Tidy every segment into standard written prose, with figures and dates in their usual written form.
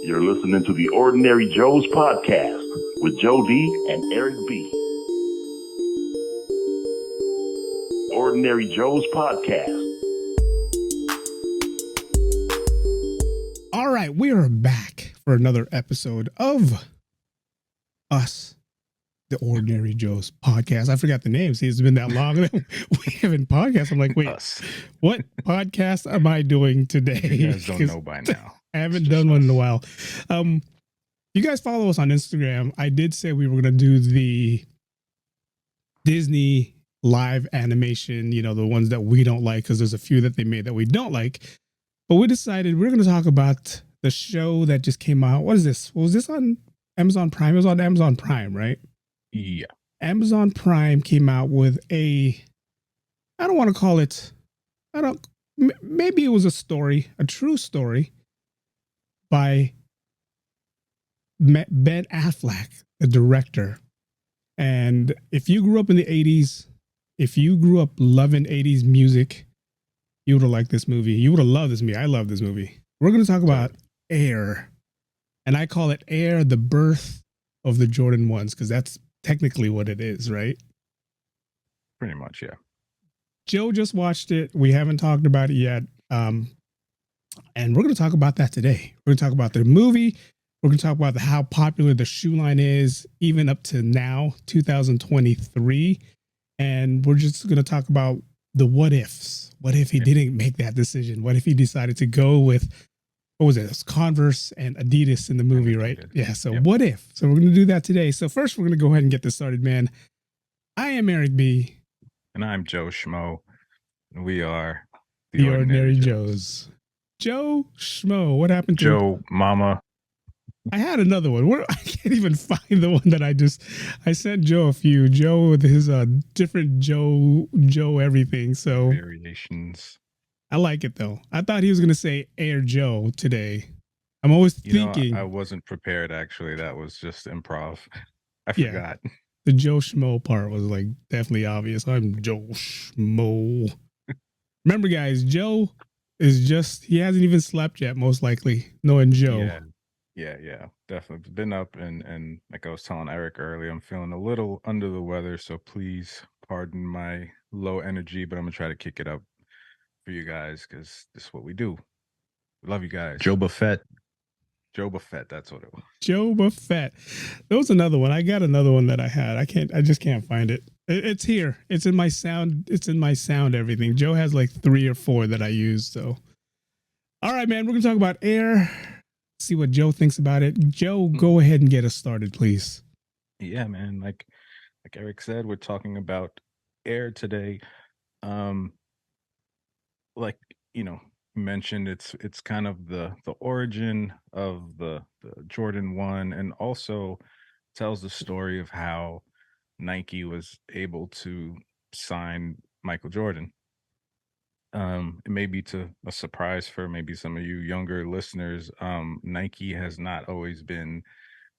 You're listening to the Ordinary Joe's podcast with Joe D and Eric B. Ordinary Joe's podcast. All right, we are back for another episode of us, the Ordinary Joe's podcast. I forgot the name. See, it's been that long that we haven't podcast. I'm like, wait, what podcast am I doing today? You guys don't know by now. I haven't done one in a while. You guys follow us on Instagram. I did say we were going to do the Disney live animation, you know, the ones that we don't like, because there's a few that they made that we don't like. But we decided we're going to talk about the show that just came out. What is this? Was this on Amazon Prime? It was on Amazon Prime, right? Yeah. Amazon Prime came out with I don't want to call it, maybe it was a story, a true story by Ben Affleck, the director. And if you grew up in the 80s, if you grew up loving 80s music, you would have liked this movie. You would have loved this movie. I love this movie. We're going to talk about Air. And I call it Air, the birth of the Jordan 1s, because that's technically what it is, right? Pretty much, yeah. Joe just watched it. We haven't talked about it yet. And we're going to talk about that today. We're going to talk about the movie. We're going to talk about how popular the shoe line is, even up to now, 2023. And we're just going to talk about the what ifs. What if he didn't make that decision? What if he decided to go with, what was it? It was Converse and Adidas in the movie, right? Yeah. So what if? So we're going to do that today. So first, we're going to go ahead and get this started, man. I am Eric B. And I'm Joe Shmoe. And we are the Ordinary Joes. Joe Shmoe. What happened to Joe Mama? I had another one. I can't even find the one that I sent Joe a few. Joe with his different Joe everything. So variations. I like it though. I thought he was going to say Air Joe today. I'm always thinking. I wasn't prepared, actually. That was just improv. I forgot. The Joe Schmo part was like definitely obvious. I'm Joe Schmo. Remember, guys, Joe is he hasn't even slept yet, most likely, knowing Joe. Yeah, definitely been up, and like I was telling Eric earlier, I'm feeling a little under the weather, so please pardon my low energy, but I'm gonna try to kick it up for you guys because this is what we do. We love you guys. Joe Buffett, that's what it was. Joe Buffett. There was another one. I got another one that I had. I just can't find it. It's here. It's in my sound. It's in my sound everything. Joe has like 3 or 4 that I use. So, all right, man, we're gonna talk about Air. See what Joe thinks about it. Joe, go ahead and get us started, please. Yeah, man. Like Eric said, we're talking about Air today. Like, you mentioned, it's kind of the origin of the Jordan 1, and also tells the story of how Nike was able to sign Michael Jordan. It may be to a surprise for maybe some of you younger listeners. Nike has not always been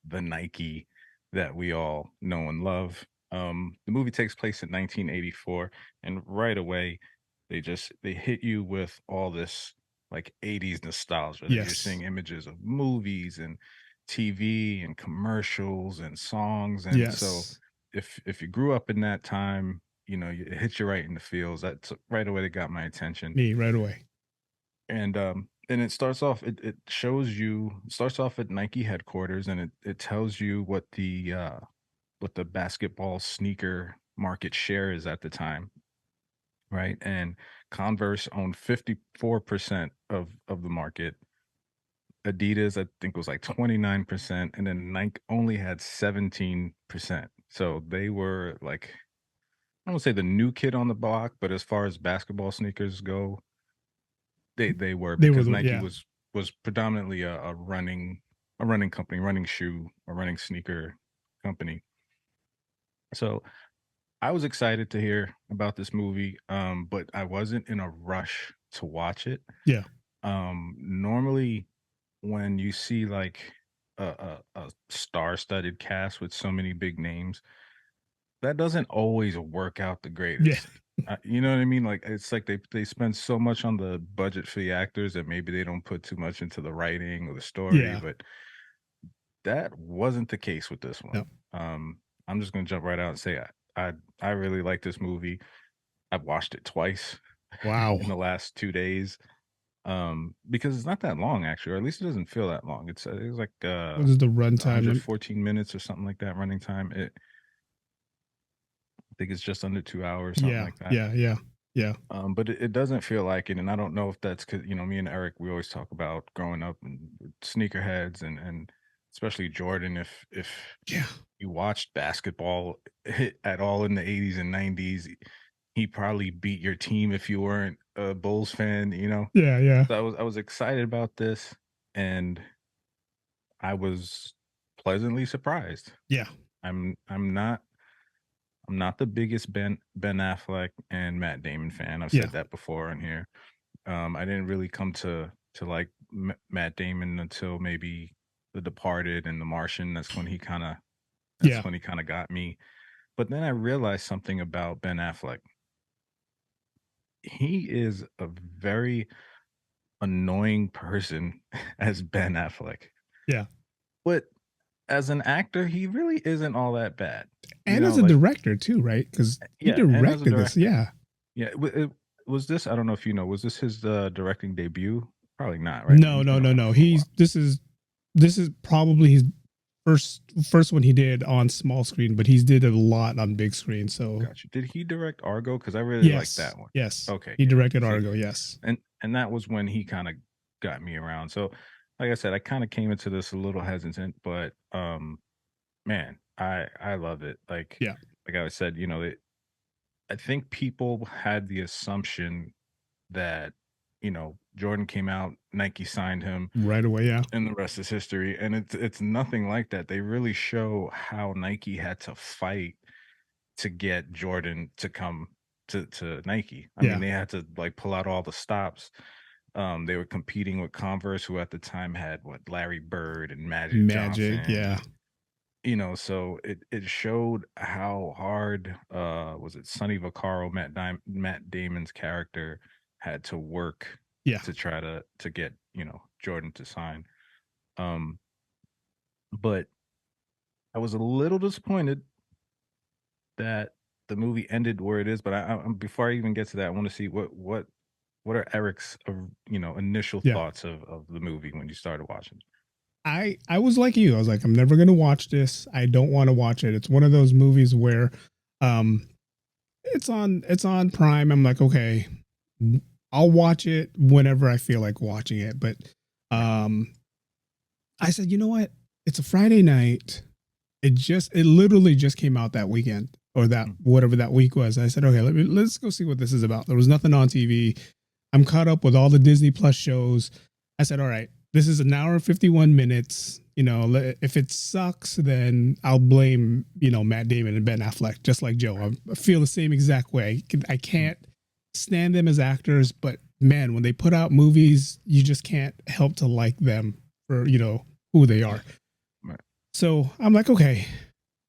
the Nike that we all know and love. The movie takes place in 1984, and right away they hit you with all this like 80s nostalgia. Yes. You're seeing images of movies and TV and commercials and songs, and so if you grew up in that time, it hits you right in the feels. That's right away that got my attention. Me right away. And it starts off. It starts off at Nike headquarters, and it tells you what the basketball sneaker market share is at the time, right? And Converse owned 54% of the market. Adidas, I think, was like 29%, and then Nike only had 17%. So they were like, I don't say the new kid on the block, but as far as basketball sneakers go, they were, because Nike was predominantly a running company, running sneaker company. So I was excited to hear about this movie, but I wasn't in a rush to watch it. Yeah. Normally, when you see like a star-studded cast with so many big names, that doesn't always work out the greatest. You know what I mean? Like it's like they spend so much on the budget for the actors that maybe they don't put too much into the writing or the story, Yeah. but that wasn't the case with this No. one. I'm just gonna jump right out and say I really like this movie. I've watched it twice Wow. in the last 2 days. Because it's not that long actually, or at least it doesn't feel that long. It's like What is the runtime? 114 minutes or something like that running time. I think it's just under 2 hours, something Yeah. like that. Yeah. Yeah. But it doesn't feel like it, and I don't know if that's because me and Eric, we always talk about growing up and sneakerheads, and especially Jordan. If Yeah. you watched basketball at all in the 80s and 90s, he probably beat your team if you weren't a Bulls fan. Yeah. So I was excited about this, and I was pleasantly surprised. Yeah. I'm not the biggest Ben Affleck and Matt Damon fan. I've Yeah. said that before in here. I didn't really come to like Matt Damon until maybe The Departed and The Martian. That's Yeah. when he kind of got me. But then I realized something about Ben Affleck. He is a very annoying person as Ben Affleck. Yeah. But as an actor, he really isn't all that bad. And as a Like, director too, right? Because he yeah, and as a directed this. director. Yeah. Yeah, was this? I don't know if you know. Was this his directing debut? Probably not, right? No. He's been around for a while. This is probably his first one he did on small screen, but he's did a lot on big screen. So Gotcha. Did he direct Argo? Because I really liked yes, that one. yes, Okay, he yeah. directed See, Argo. Yes, and that was when he kind of got me around. So, like I said, I kind of came into this a little hesitant, but man, I love it. yeah, Like I said, I think people had the assumption that Jordan came out, Nike signed him, right away. Yeah, and the rest is history. And it's nothing like that. They really show how Nike had to fight to get Jordan to come to Nike. I mean, yeah, they had to like pull out all the stops. They were competing with Converse, who at the time had Larry Bird and Magic Magic. Johnson. Yeah, So it showed how hard was it Sonny Vaccaro, Matt Damon's character had to work yeah, to try to get Jordan to sign. Um, but I was a little disappointed that the movie ended where it is. But before I even get to that, I want to see what are Eric's initial yeah. thoughts of the movie when you started watching. I was like you. I was like, I'm never gonna watch this. I don't want to watch it. It's one of those movies where, um, it's on Prime. I'm like, okay, I'll watch it whenever I feel like watching it. But um, I said, you know what? It's a Friday night. It literally just came out that weekend or that whatever that week was. I said, okay, let's go see what this is about. There was nothing on TV. I'm caught up with all the Disney Plus shows. I said, all right, this is an hour and 51 minutes. If it sucks, then I'll blame, Matt Damon and Ben Affleck, just like Joe. I feel the same exact way. I can't stand them as actors, but man, when they put out movies, you just can't help to like them for, who they are. Right. So I'm like, okay,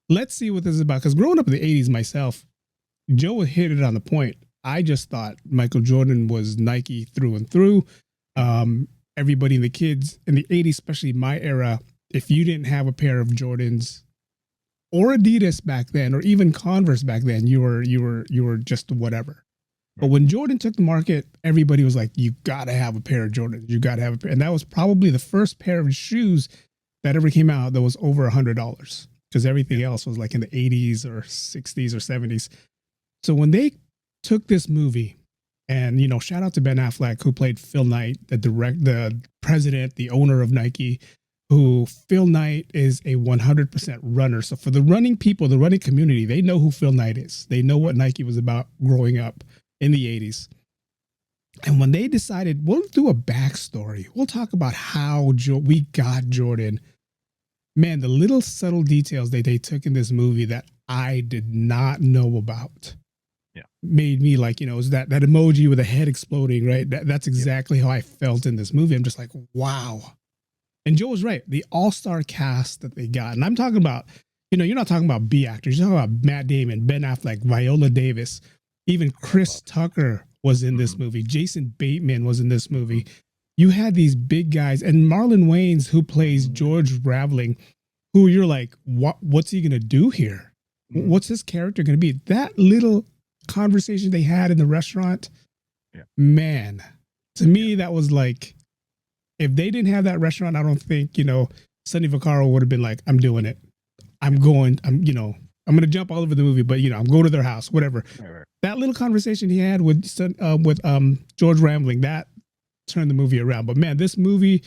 let's see what this is about. Because growing up in the 80s myself, Joe hit it on the point. I just thought Michael Jordan was Nike through and through. Everybody in the kids in the 80s, especially my era, if you didn't have a pair of Jordans or Adidas back then, or even Converse back then, you were just whatever. But when Jordan took the market, everybody was like, you got to have a pair of Jordans. You got to have a pair. And that was probably the first pair of shoes that ever came out that was over $100, because everything else was like in the 80s or 60s or 70s. So when they took this movie, and shout out to Ben Affleck, who played Phil Knight, the president, the owner of Nike, who Phil Knight is a 100% runner. So for the running people, the running community, they know who Phil Knight is. They know what Nike was about growing up in the 80s. And when they decided, we'll do a backstory, we'll talk about how we got Jordan. Man, the little subtle details that they took in this movie that I did not know about made me like, it was that emoji with a head exploding, right? That's exactly how I felt in this movie. I'm just like, wow. And Joe was right. The all-star cast that they got. And I'm talking about, you're not talking about B actors. You're talking about Matt Damon, Ben Affleck, Viola Davis, Even Chris Tucker was in this movie. Jason Bateman was in this movie. You had these big guys, and Marlon Wayans, who plays George Raveling, who you're like, what's he gonna do here? What's his character gonna be? That little conversation they had in the restaurant, man, to me that was like, if they didn't have that restaurant, I don't think, Sonny Vaccaro would have been like, I'm doing it. I'm going to jump all over the movie, but I'm going to their house, whatever. Right. That little conversation he had with George Raveling, that turned the movie around. But man, this movie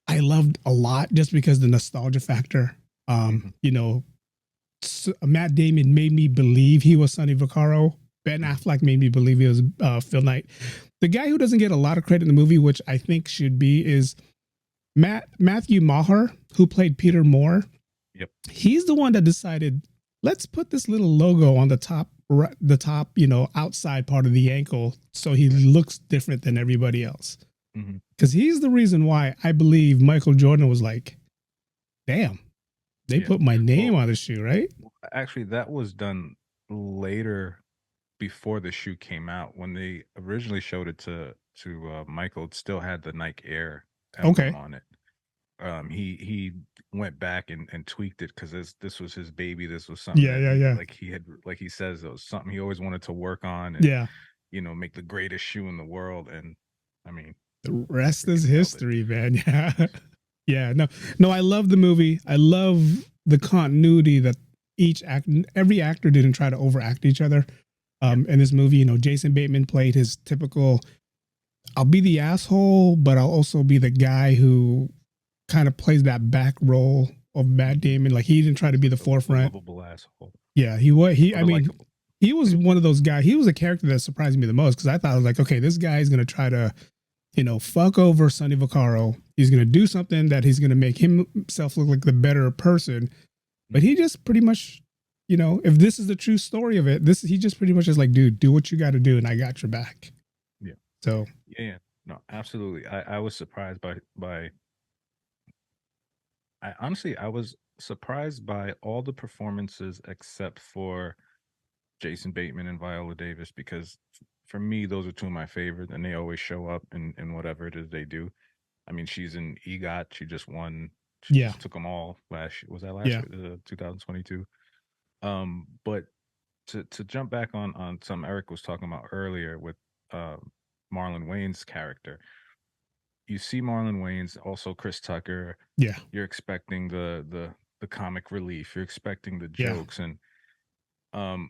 I loved a lot just because the nostalgia factor. Matt Damon made me believe he was Sonny Vaccaro. Ben Affleck made me believe he was Phil Knight. The guy who doesn't get a lot of credit in the movie, which I think should be, is Matthew Maher, who played Peter Moore. Yep. He's the one that decided, let's put this little logo on the top, outside part of the ankle so he looks different than everybody else. Because he's the reason why I believe Michael Jordan was like, damn, they put my name on the shoe, right? Actually, that was done later, before the shoe came out. When they originally showed it to Michael, it still had the Nike Air emblem on it. He went back and tweaked it because this was his baby. This was something like he says, it was something he always wanted to work on and make the greatest shoe in the world. And I mean, the rest is history, man. Yeah. No, I love the movie. I love the continuity that every actor didn't try to overact each other. In this movie, Jason Bateman played his typical, I'll be the asshole, but I'll also be the guy who kind of plays that back role of Matt Damon. Like, he didn't try to be the forefront. Lovable asshole. Yeah, he was. He was one of those guys. He was a character that surprised me the most because I thought, I was like, okay, this guy is going to try to, fuck over Sonny Vaccaro. He's going to do something that he's going to make himself look like the better person. But he just pretty much, if this is the true story of it, he just pretty much is like, dude, do what you got to do, and I got your back. Yeah. So. Yeah. No, absolutely. I was surprised by. I was surprised by all the performances except for Jason Bateman and Viola Davis, because for me, those are two of my favorites, and they always show up in whatever it is they do. I mean, she's in EGOT. She just won. She just took them all last year. Was that last year? 2022. But to jump back on something Eric was talking about earlier with Marlon Wayans' character. You see Marlon Wayans, also Chris Tucker. Yeah. You're expecting the comic relief. You're expecting the jokes. And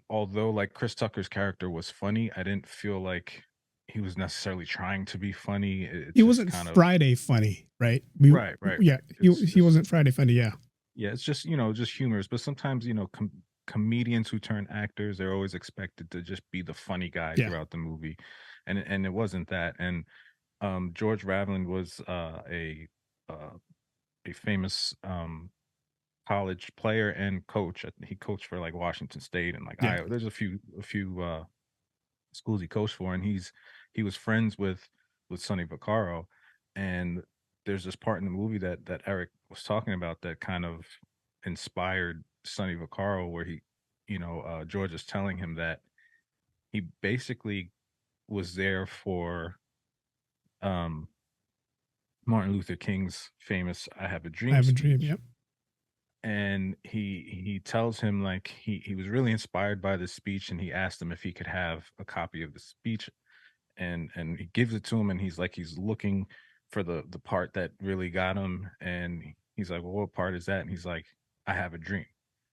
although like Chris Tucker's character was funny, I didn't feel like he was necessarily trying to be funny. He wasn't Friday funny, right? Right. Yeah, he wasn't Friday funny, yeah. Yeah, it's just, just humorous. But sometimes, comedians who turn actors, they're always expected to just be the funny guy throughout the movie. And it wasn't that. And George Raveling was a famous college player and coach. He coached for like Washington State and like Iowa. There's a few schools he coached for, and he was friends with Sonny Vaccaro. And there's this part in the movie that Eric was talking about that kind of inspired Sonny Vaccaro, where he, George is telling him that he basically was there for Martin Luther King's famous "I Have a Dream." I have a dream. Yep. And he tells him like he was really inspired by this speech, and he asked him if he could have a copy of the speech, and he gives it to him, and he's looking for the part that really got him, and he's like, well, what part is that? And he's like, I have a dream.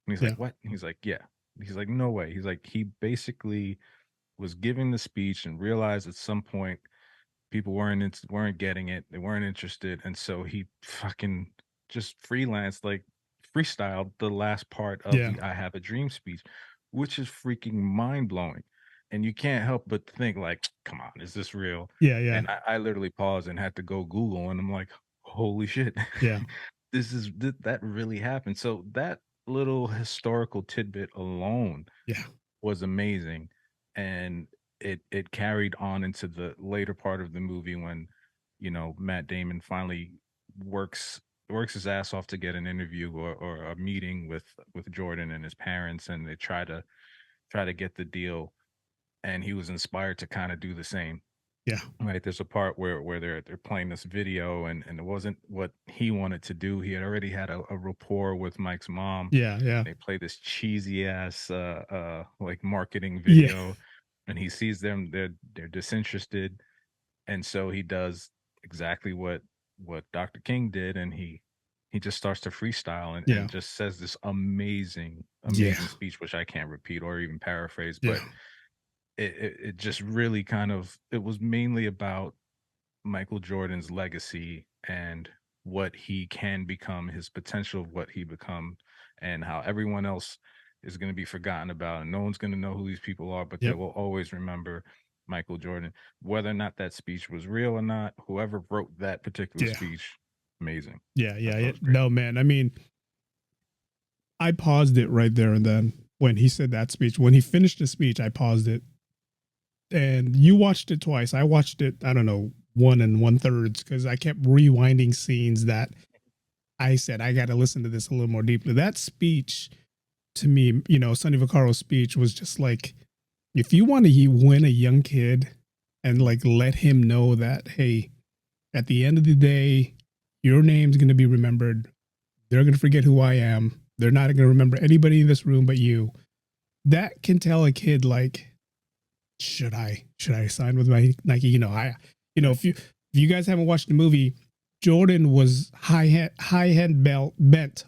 And he's like, what? And he's like, yeah. He's like, no way. He's like, he basically was giving the speech and realized at some point people weren't getting it, they weren't interested, and so he fucking just freestyled the last part of the I Have a Dream speech, which is freaking mind-blowing. And you can't help but think like, come on, is this real? Yeah. And I literally paused and had to go Google, and I'm like, holy shit. Yeah. That really happened. So that little historical tidbit alone was amazing. And it carried on into the later part of the movie when, Matt Damon finally works his ass off to get an interview or a meeting with Jordan and his parents, and they try to try to get the deal, and he was inspired to kind of do the same. Yeah. Right, there's a part where they're playing this video, and it wasn't what he wanted to do. He had already had a rapport with Mike's mom. Yeah. Yeah. They play this cheesy ass like marketing Yeah. video, and he sees them, they're disinterested, and so he does exactly what Dr. King did, and he just starts to freestyle, Yeah. and just says this amazing Yeah. speech, which I can't repeat or even paraphrase, Yeah. but it just really kind of, it was mainly about Michael Jordan's legacy and what he can become, his potential of what he become, and how everyone else is going to be forgotten about, and no one's going to know who these people are, but they Yep. will always remember Michael Jordan, whether or not that speech was real or not. Whoever wrote that particular Yeah. speech, amazing. Yeah. I Yeah. thought it Yeah. was great. No, man. I mean, I paused it right there and then when he said that speech. When he finished the speech, I paused it. And you watched it twice. I watched it, I don't know, 1 1/3 because I kept rewinding scenes that I said I got to listen to this a little more deeply. That speech to me, Sonny Vaccaro's speech was just like, if you want to win a young kid and like let him know that, hey, at the end of the day, your name's going to be remembered. They're going to forget who I am. They're not going to remember anybody in this room but you. That can tell a kid like, should I sign with my Nike? If you guys haven't watched the movie, Jordan was bent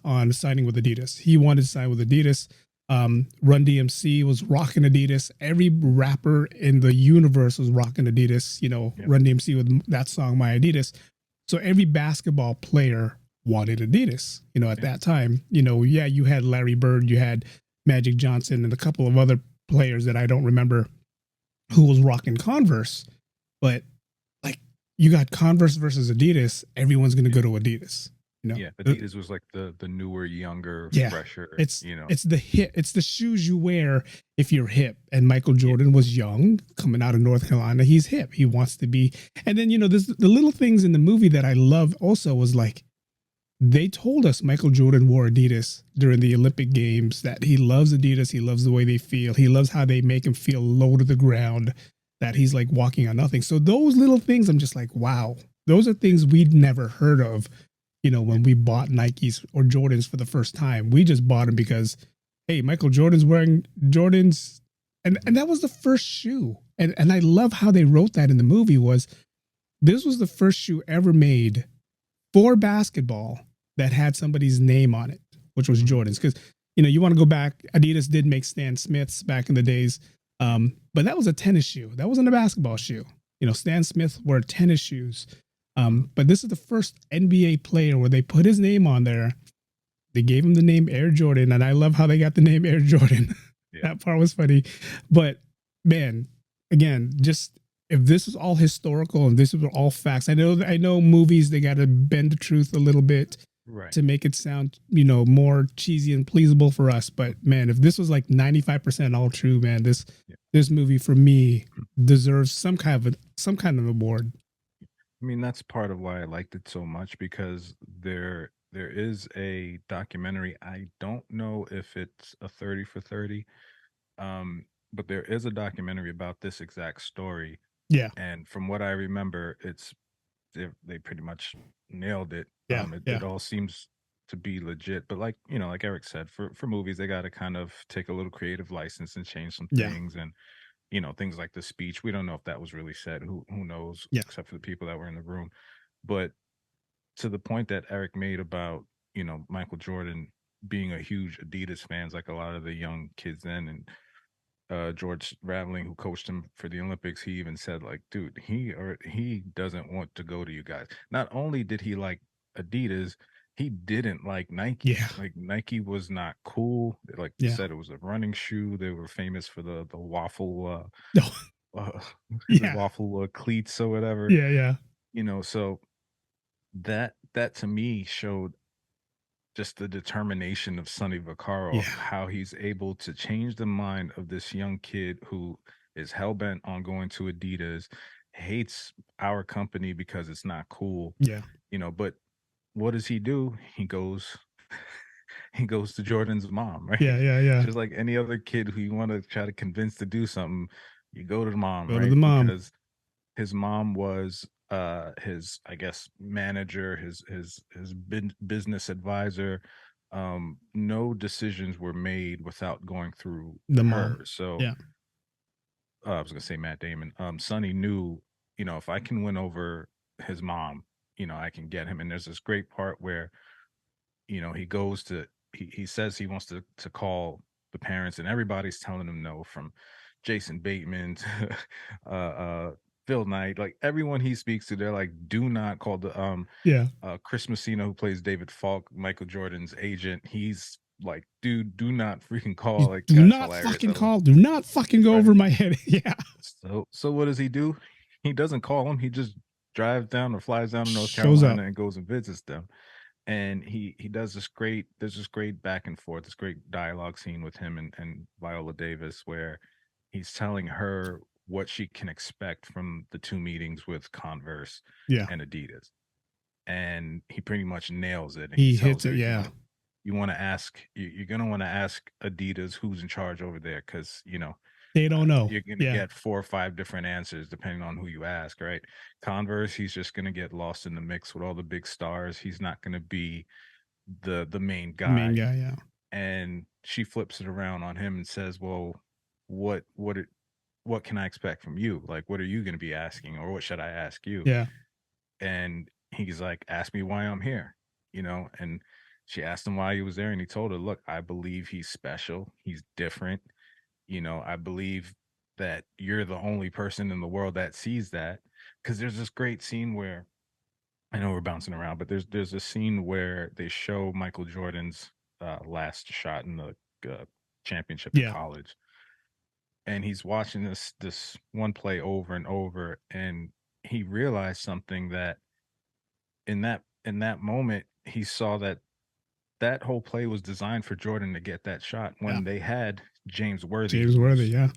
on signing with Adidas. He wanted to sign with Adidas. Run DMC was rocking Adidas. Every rapper in the universe was rocking Adidas. Yep. Run DMC with that song My Adidas. So every basketball player wanted Adidas. At that time, you had Larry Bird, you had Magic Johnson, and a couple of other players that I don't remember who was rocking Converse, but like you got Converse versus Adidas, everyone's going to go to Adidas. Yeah, Adidas was like the newer, younger, fresher. It's the hip, it's the shoes you wear if you're hip. And Michael Jordan was young, coming out of North Carolina. He's hip. He wants to be. And then there's the little things in the movie that I love. Also, was like they told us Michael Jordan wore Adidas during the Olympic Games, that he loves Adidas. He loves the way they feel. He loves how they make him feel low to the ground, that he's like walking on nothing. So those little things, I'm just like, wow, those are things we'd never heard of. When we bought Nikes or Jordans for the first time, we just bought them because, hey, Michael Jordan's wearing Jordans. And that was the first shoe. And I love how they wrote that in the movie was this was the first shoe ever made for basketball that had somebody's name on it, which was Jordan's. Because, you want to go back, Adidas did make Stan Smiths back in the days. But that was a tennis shoe. That wasn't a basketball shoe. Stan Smith wore tennis shoes. But this is the first NBA player where they put his name on there. They gave him the name Air Jordan. And I love how they got the name Air Jordan. Yeah. That part was funny. But man, again, just if this is all historical and this is all facts, I know movies, they got to bend the truth a little bit to make it sound, more cheesy and pleasable for us. But man, if this was like 95% all true, man, this movie for me deserves some kind of award. I mean, that's part of why I liked it so much, because there is a documentary. I don't know if it's a 30 for 30, but there is a documentary about this exact story. Yeah. And from what I remember, they pretty much nailed it. It all seems to be legit. But like Eric said, for movies, they got to kind of take a little creative license and change some things. And things like the speech, we don't know if that was really said. Who knows? Except for the people that were in the room. But to the point that Eric made about Michael Jordan being a huge Adidas fans, like a lot of the young kids then, and George Raveling, who coached him for the Olympics, he even said, like, dude, he doesn't want to go to you guys. Not only did he like Adidas, he didn't like Nike. Yeah. Like Nike was not cool. Like you said, it was a running shoe. They were famous for the waffle the waffle cleats or whatever. Yeah. So that to me showed just the determination of Sonny Vaccaro, of how he's able to change the mind of this young kid who is hell-bent on going to Adidas, hates our company because it's not cool. Yeah. But what does he do? He goes he goes to Jordan's mom, right? Yeah. Just like any other kid who you want to try to convince to do something, you go to the mom, Go to right? the mom. Because his mom was his, I guess, manager, his business advisor. No decisions were made without going through The mom. her. So Yeah. I was gonna say Matt Damon. Sonny knew, if I can win over his mom, I can get him. And there's this great part where, he goes to he says he wants to call the parents, and everybody's telling him no, from Jason Bateman to Phil Knight. Like everyone he speaks to, they're like, do not call the Yeah. Chris Messina, who plays David Falk, Michael Jordan's agent. He's like, dude, do not freaking call. Like, Do guy's not hilarious. fucking call. Do not fucking go over my head. Yeah. So what does he do? He doesn't call him. He just drives down or flies down to North Shows Carolina up. and goes and visits them. And he does there's this great back and forth, this great dialogue scene with him and Viola Davis, where he's telling her what she can expect from the two meetings with Converse Yeah. and Adidas. And he pretty much nails it. And He tells hits it. her, Yeah. you want to ask, you're going to want to ask Adidas who's in charge over there, because They don't know. you're going to get 4 or 5 different answers depending on who you ask, right? Converse, he's just going to get lost in the mix with all the big stars. He's not going to be the main guy. Main guy, yeah. And she flips it around on him and says, well, what can I expect from you? Like, what are you going to be asking, or what should I ask you? Yeah. And he's like, ask me why I'm here, and she asked him why he was there, and he told her, look, I believe he's special, he's different, I believe that you're the only person in the world that sees that. Because there's this great scene where, I know we're bouncing around, but there's a scene where they show Michael Jordan's last shot in the championship in college, and he's watching this one play over and over, and he realized something, that in that moment he saw that whole play was designed for Jordan to get that shot when they had James Worthy. Yeah.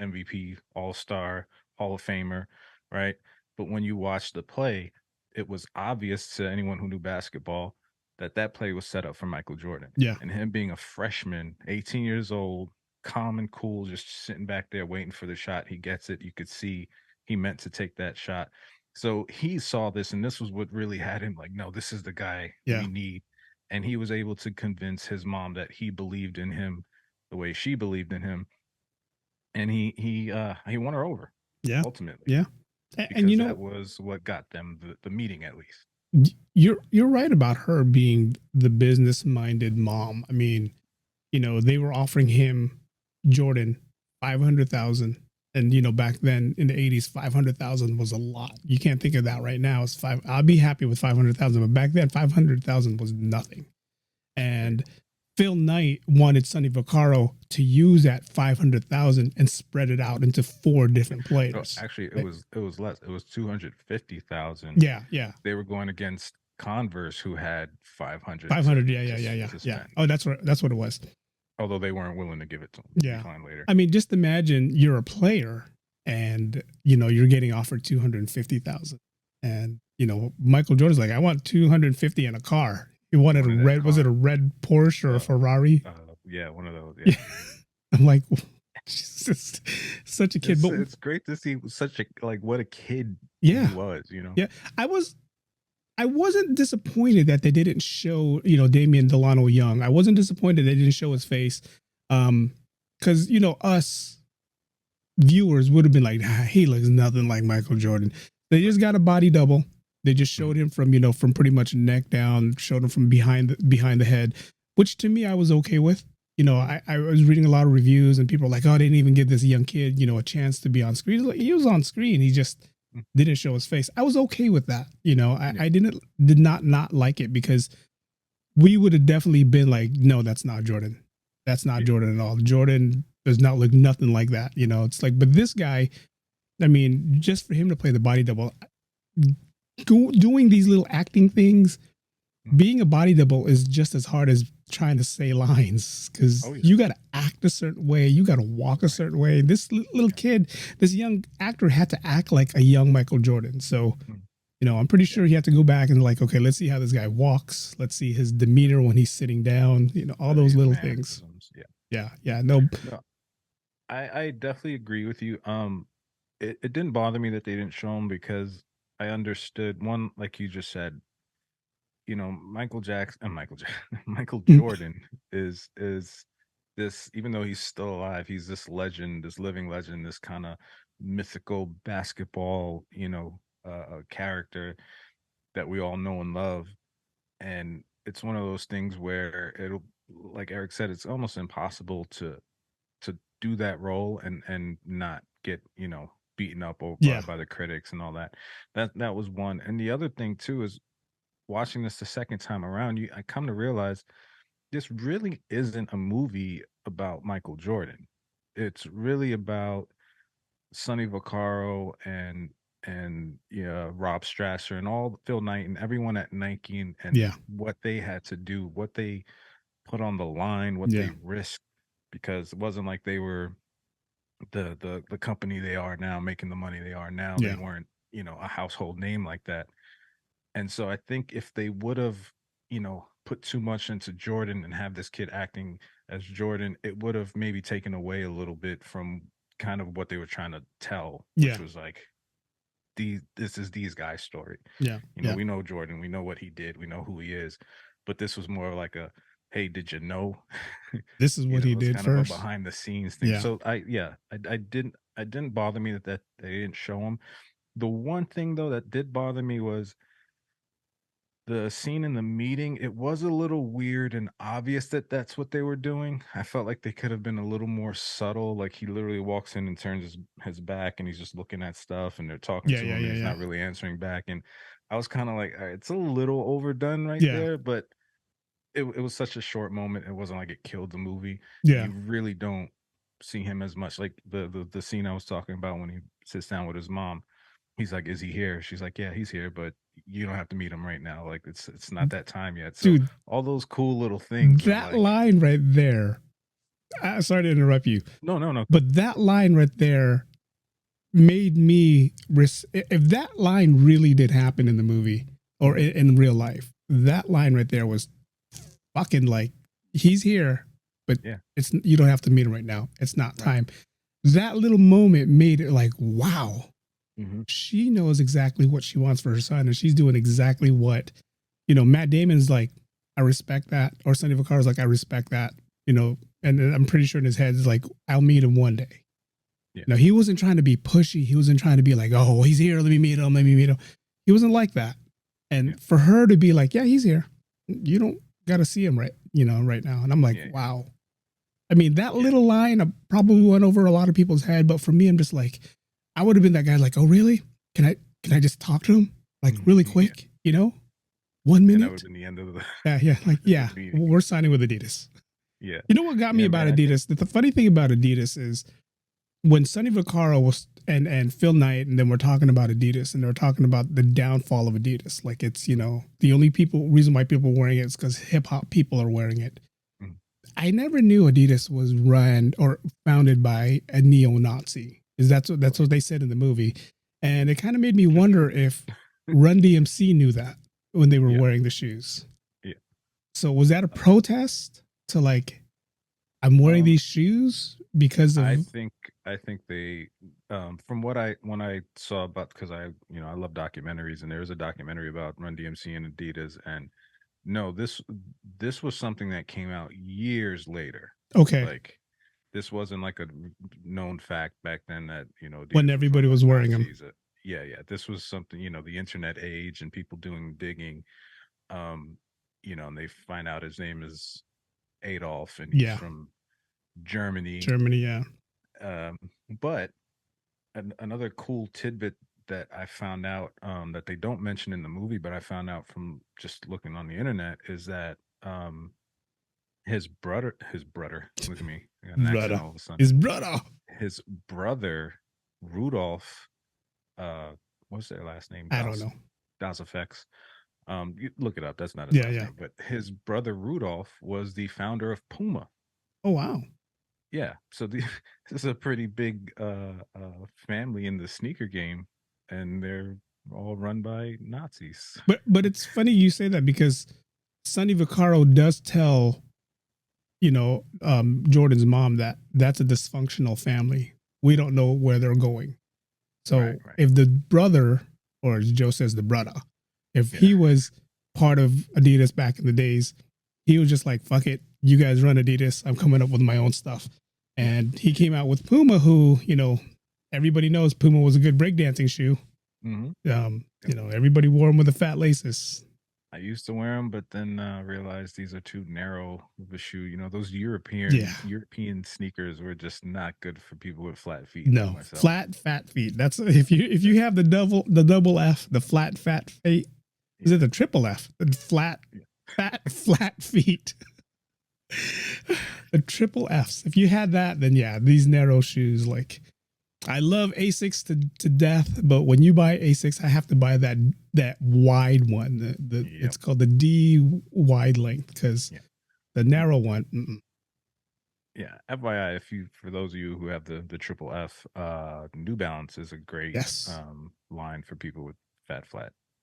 MVP, All-Star, Hall of Famer, right? But when you watch the play, it was obvious to anyone who knew basketball that play was set up for Michael Jordan. Yeah. And him being a freshman, 18 years old, calm and cool, just sitting back there waiting for the shot. He gets it. You could see he meant to take that shot. So he saw this, and this was what really had him like, no, this is the guy we need. And he was able to convince his mom that he believed in him the way she believed in him. And he won her over. Yeah. Ultimately. Yeah. And that was what got them the meeting, at least. You're right about her being the business-minded mom. I mean, they were offering him, Jordan, $500,000. And back then in the 80s, 500,000 was a lot. You can't think of that right now. It's I'll be happy with 500,000, but back then 500,000 was nothing. And Phil Knight wanted Sonny Vaccaro to use that 500,000 and spread it out into 4 different players. No, actually, it was less. It was 250,000. Yeah. They were going against Converse, who had 500. 500. Yeah. Oh, that's what it was. Although they weren't willing to give it to him. Yeah. Later. I mean, just imagine you're a player and, you're getting offered 250,000. And, Michael Jordan's like, I want 250 in a car. He wanted a red, was it a red Porsche or a Ferrari? Yeah, one of those. Yeah. I'm like, Jesus, such a kid. But it's great to see such a, like, what a kid he was, Yeah. I wasn't disappointed that they didn't show, Damian Delano Young. I wasn't disappointed they didn't show his face. Because, us viewers would have been like, he looks nothing like Michael Jordan. They just got a body double. They just showed him from, from pretty much neck down, showed him from behind the head, which to me, I was okay with. I was reading a lot of reviews and people were like, oh, they didn't even give this young kid, a chance to be on screen. He was on screen. He just didn't show his face. I was okay with that. I did not like it, because we would have definitely been like, no, that's not Jordan. That's not Jordan at all. Jordan does not look nothing like that. It's like, but this guy, I mean, just for him to play the body double, doing these little acting things, being a body double is just as hard as trying to say lines, because you got to act a certain way. You got to walk a certain way. This little kid, this young actor had to act like a young Michael Jordan. So, I'm pretty sure he had to go back and like, okay, let's see how this guy walks. Let's see his demeanor when he's sitting down. All those little things. Mannerisms. Yeah. Yeah. No. No, I definitely agree with you. It didn't bother me that they didn't show him because I understood one, like you just said, Michael Mm, Jordan is this, even though he's still alive, he's this legend, this living legend, this kind of mythical basketball, character that we all know and love. And it's one of those things where it'll, like Eric said, it's almost impossible to do that role and not get, beaten up yeah. by the critics and all that. That was one. And the other thing too is watching this the second time around, I come to realize this really isn't a movie about Michael Jordan. It's really about Sonny Vaccaro and yeah, Rob Strasser and all Phil Knight and everyone at Nike and Yeah. what they had to do, what they put on the line, what Yeah. they risked, because it wasn't like they were the company they are now, making the money they are now. They Yeah. weren't, a household name like that. And so I think if they would have, put too much into Jordan and have this kid acting as Jordan, it would have maybe taken away a little bit from kind of what they were trying to tell, which Yeah. was like this is these guys' story. Yeah. Yeah. We know Jordan, we know what he did, we know who he is, but this was more like a, hey, did you know? This is what he It's did kind of a first. behind the scenes thing. Yeah. So I didn't bother me that they didn't show him. The one thing though that did bother me was the scene in the meeting. It was a little weird and obvious that that's what they were doing. I felt like they could have been a little more subtle. Like he literally walks in and turns his back and he's just looking at stuff and they're talking Yeah. to Yeah. him and Yeah. he's Yeah. not really answering back. And I was kind of like, "All right, it's a little overdone right Yeah. there," but it was such a short moment. It wasn't like it killed the movie. Yeah. You really don't see him as much. Like the scene I was talking about when he sits down with his mom. He's like, "Is he here?" She's like, "Yeah, he's here, but you don't have to meet him right now. Like it's not that time yet." So Dude, all those cool little things are that like, line right there. Sorry to interrupt you, no, no, no. but that line right there made me. If that line really did happen in the movie or in real life, that line right there was fucking like, he's here, but Yeah. you don't have to meet him right now. It's not Right. time. That little moment made it like, wow, Mm-hmm. she knows exactly what she wants for her son, and she's doing exactly what, Matt Damon's like, I respect that, or Sonny Vaccaro's like, I respect that, and I'm pretty sure in his head is like, I'll meet him one day. Yeah. No, he wasn't trying to be pushy. He wasn't trying to be like, oh, he's here. Let me meet him. Let me meet him. He wasn't like that. And Yeah. for her to be like, yeah, he's here. You don't got to see him right now. And I'm like, Yeah. wow. I mean, that little line probably went over a lot of people's head, but for me, I'm just like, I would have been that guy like, oh, really? Can I just talk to him like really quick? 1 minute. And that would have been the end of the Yeah. Like, yeah, meeting. we're signing with Adidas. Yeah. You know what got me about man, Adidas? The funny thing about Adidas is when Sonny Vaccaro was and Phil Knight, and then we're talking about Adidas, and they're talking about the downfall of Adidas. Like it's, the only reason why people are wearing it is because hip hop people are wearing it. Mm. I never knew Adidas was run or founded by a neo-Nazi. That's what they said in the movie. And it kind of made me wonder if Run DMC knew that when they were wearing the shoes. Yeah. So was that a protest to like, I'm wearing these shoes because of? I think they from when I saw about, because I love documentaries, and there was a documentary about Run DMC and Adidas, and no, this was something that came out years later. Okay. Like this wasn't like a known fact back then that Adidas When everybody was wearing them. Yeah, this was something, the internet age and people doing digging, and they find out his name is Adolf and he's from Germany, yeah. But another cool tidbit that I found out, that they don't mention in the movie, but I found out from just looking on the internet, is that his brother, look at me, I got an accent all of a sudden. His brother Rudolph, what's their last name? I don't know. Das Effects. You look it up. That's not his last name. But his brother Rudolph was the founder of Puma. Oh wow. Yeah. So this is a pretty big family in the sneaker game, and they're all run by Nazis. But it's funny you say that because Sonny Vaccaro does tell, Jordan's mom that that's a dysfunctional family. We don't know where they're going. So Right. if the brother, or as Joe says, the brother, if he was part of Adidas back in the days, he was just like, fuck it, you guys run Adidas. I'm coming up with my own stuff. And he came out with Puma, who, everybody knows Puma was a good breakdancing shoe. Everybody wore them with the fat laces. I used to wear them, but then realized these are too narrow of a shoe. Those European sneakers were just not good for people with flat feet. No, like myself. Flat fat feet. That's if you have the double F, the flat fat feet. Is it the triple F? The flat feet. The triple Fs. If you had that, then yeah, these narrow shoes. Like, I love Asics to death, but when you buy Asics, I have to buy that wide one. It's called the D wide length because the narrow one. Mm-mm. Yeah, FYI, for those of you who have the triple F, New Balance is a great line for people with fat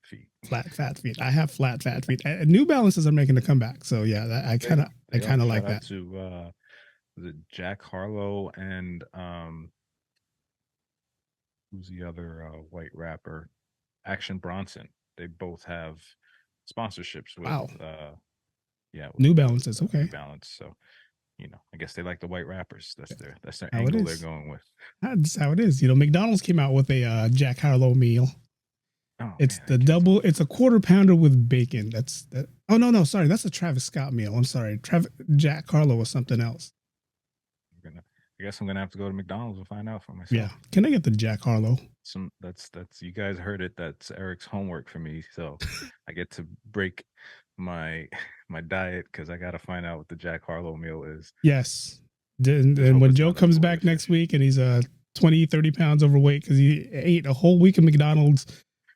feet. Flat fat feet. I have flat fat feet. New Balances are making a comeback, so yeah, I kind of like that. To was it Jack Harlow and who's the other white rapper? Action Bronson. They both have sponsorships with with New Balances. Okay. New Balance. So I guess they like the white rappers. That's their angle they're going with. That's how it is. McDonald's came out with a Jack Harlow meal. Oh, it's the double. It's a quarter pounder with bacon. That's that. Oh no, sorry, that's a Travis Scott meal. I'm sorry, Jack Harlow was something else. I guess I'm gonna have to go to McDonald's and find out for myself. Yeah, can I get the Jack Harlow? That's you guys heard it. That's Eric's homework for me. So I get to break my diet because I got to find out what the Jack Harlow meal is. Yes, and when Joe comes back next week and he's 20, 30 pounds overweight because he ate a whole week of McDonald's,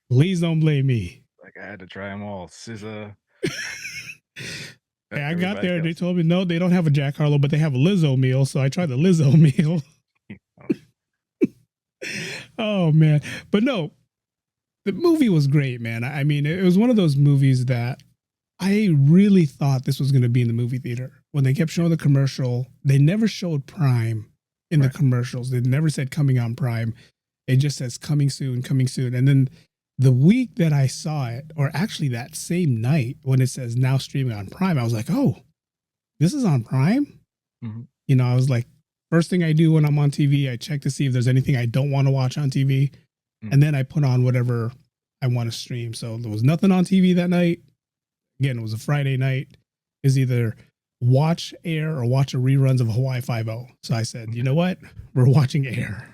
please don't blame me. Like, I had to try them all. Scissor. Hey, I got there and they told me, no, they don't have a Jack Harlow, but they have a Lizzo meal. So I tried the Lizzo meal. Oh, man. But no, the movie was great, man. I mean, it was one of those movies that I really thought this was going to be in the movie theater. When they kept showing the commercial, they never showed Prime in the commercials. They never said coming on Prime. It just says coming soon, coming soon. And then the week that I saw it, or actually that same night when it says now streaming on Prime, I was like, oh, this is on Prime? Mm-hmm. I was like, first thing I do when I'm on TV, I check to see if there's anything I don't want to watch on TV. Mm-hmm. And then I put on whatever I want to stream. So there was nothing on TV that night. Again, it was a Friday night. Is either watch Air or watch a reruns of Hawaii 5-0. So I said, you know what? We're watching Air.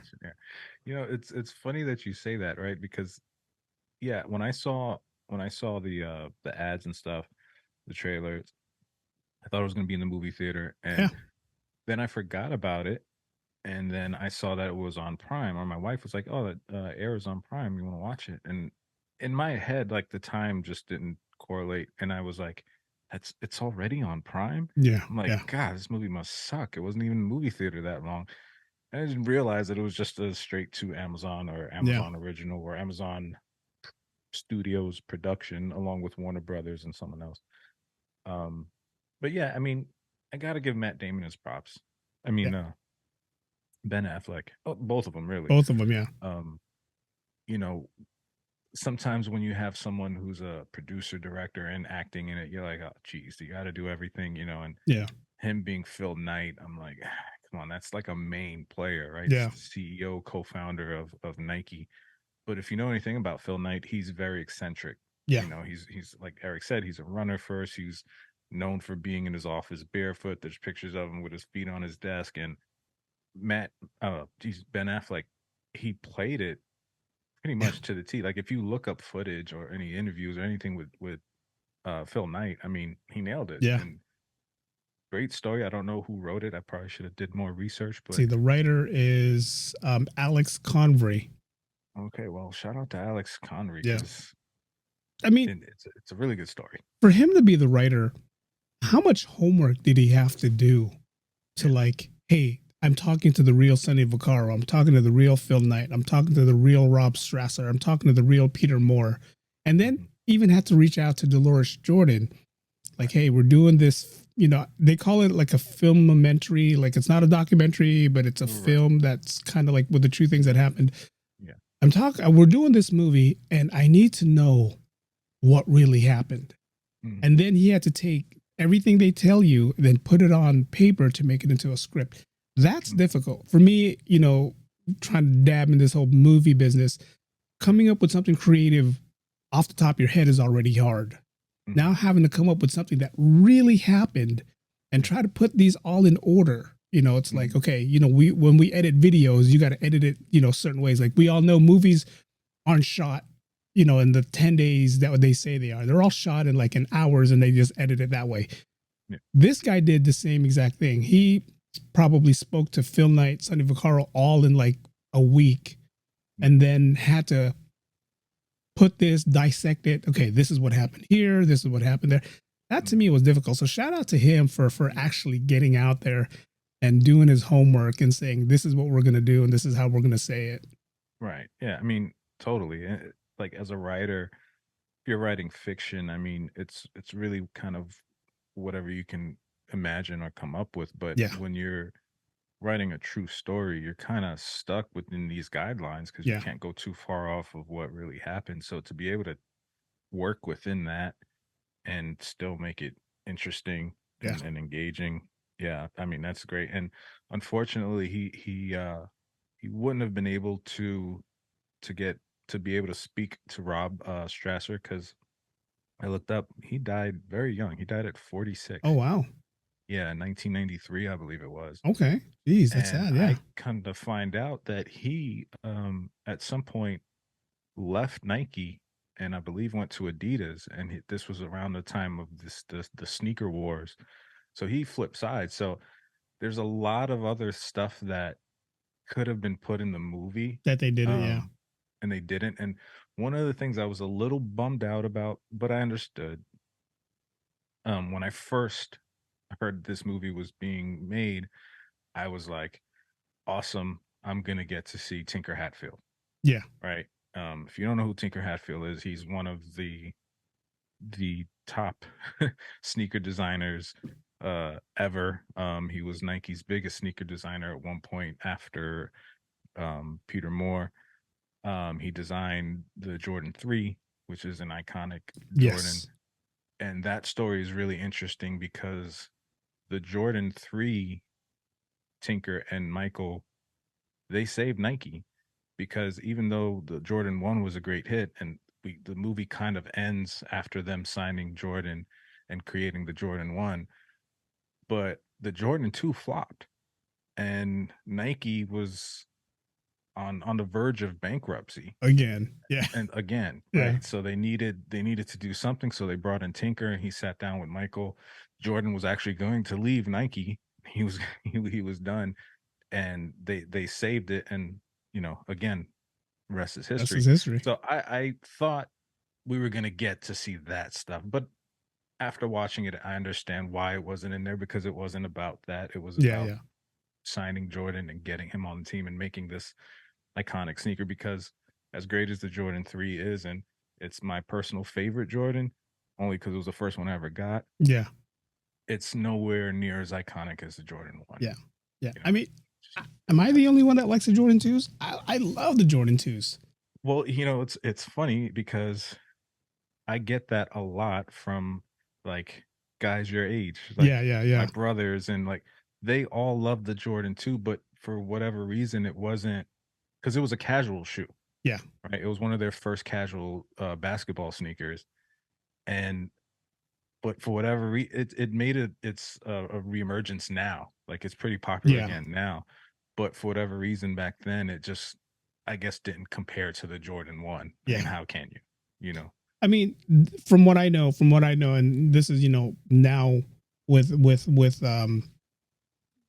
It's funny that you say that, right? Because when I saw the ads and stuff, the trailers, I thought it was going to be in the movie theater, and then I forgot about it, and then I saw that it was on Prime, or my wife was like, "Oh, that Air is on Prime. You want to watch it?" And in my head, like, the time just didn't correlate, and I was like, "It's already on Prime." Yeah, I'm like, God, this movie must suck. It wasn't even in the movie theater that long. And I didn't realize that it was just a straight to Amazon or Amazon original or Amazon Studios production along with Warner Brothers and someone else. But yeah, I mean, I gotta give Matt Damon his props. I mean, Ben Affleck, both of them, really. Both of them, yeah. Sometimes when you have someone who's a producer, director, and acting in it, you're like, oh, geez, you got to do everything, and him being Phil Knight, I'm like, come on, that's like a main player, right? Yeah. CEO, co-founder of Nike. But if you know anything about Phil Knight, he's very eccentric. Yeah. He's like Eric said, he's a runner first. He's known for being in his office barefoot. There's pictures of him with his feet on his desk. And Ben Affleck, he played it pretty much to the T. Like, if you look up footage or any interviews or anything with Phil Knight, I mean, he nailed it. Yeah. And great story. I don't know who wrote it. I probably should have did more research. But the writer is Alex Convery. Okay, well, shout out to Alex Convery. Yeah. I mean, it's a really good story. For him to be the writer, how much homework did he have to do to like, hey, I'm talking to the real Sonny Vaccaro. I'm talking to the real Phil Knight. I'm talking to the real Rob Strasser. I'm talking to the real Peter Moore. And then even had to reach out to Dolores Jordan. Like, hey, we're doing this, they call it like a filmomentary. Like, it's not a documentary, but it's a film that's kind of like with the true things that happened. Yeah. We're doing this movie and I need to know what really happened. And then he had to take everything they tell you, then put it on paper to make it into a script. That's difficult for me, trying to dab in this whole movie business. Coming up with something creative off the top of your head is already hard. Now having to come up with something that really happened and try to put these all in order. It's like, okay, when we edit videos, you got to edit it, certain ways. Like we all know movies aren't shot, in the 10 days that they say they are. They're all shot in like in hours and they just edit it that way. Yeah. This guy did the same exact thing. He probably spoke to Phil Knight, Sonny Vaccaro all in like a week and then had to put this, dissect it. Okay, this is what happened here. This is what happened there. That to me was difficult. So shout out to him for actually getting out there and doing his homework and saying, this is what we're going to do. And this is how we're going to say it. Right. Yeah. I mean, totally. Like as a writer, if you're writing fiction, I mean, it's really kind of whatever you can imagine or come up with. But when you're writing a true story, you're kind of stuck within these guidelines because you can't go too far off of what really happened. So to be able to work within that and still make it interesting and engaging, I mean that's great. And unfortunately, he wouldn't have been able to be able to speak to Rob Strasser because I looked up, he died very young. He died at 46. Oh wow. Yeah, 1993, I believe it was. Okay. Jeez, that's sad. Yeah. I come to find out that he, at some point, left Nike and I believe went to Adidas. And this was around the time of the sneaker wars. So he flipped sides. So there's a lot of other stuff that could have been put in the movie that they didn't. And they didn't. And one of the things I was a little bummed out about, but I understood, when I first heard this movie was being made, I was like, awesome, I'm gonna get to see Tinker Hatfield. Yeah. Right. If you don't know who Tinker Hatfield is, he's one of the top sneaker designers ever. He was Nike's biggest sneaker designer at one point after Peter Moore. He designed the Jordan 3, which is an iconic Jordan. And that story is really interesting because the Jordan 3, Tinker and Michael, they saved Nike because even though the Jordan 1 was a great hit and the movie kind of ends after them signing Jordan and creating the Jordan 1, but the Jordan 2 flopped and Nike was on the verge of bankruptcy again. Right? So they needed to do something, so they brought in Tinker and he sat down with Michael. Jordan was actually going to leave Nike. He was done, and they saved it. And again, rest is history. So I thought we were gonna get to see that stuff, but after watching it, I understand why it wasn't in there because it wasn't about that. It was about signing Jordan and getting him on the team and making this iconic sneaker. Because as great as the Jordan 3 is, and it's my personal favorite Jordan, only because it was the first one I ever got. Yeah. It's nowhere near as iconic as the Jordan 1. Yeah. Yeah. I mean, am I the only one that likes the Jordan 2s? I love the Jordan 2s. Well, it's funny because I get that a lot from like guys your age. Like my brothers, and like they all love the Jordan 2, but for whatever reason it wasn't, because it was a casual shoe. Yeah. Right. It was one of their first casual basketball sneakers. But for whatever reason, it made it's a reemergence now. Like it's pretty popular again now. But for whatever reason back then, it just, I guess, didn't compare to the Jordan 1. I mean, how can you? I mean, from what I know, and this is, now with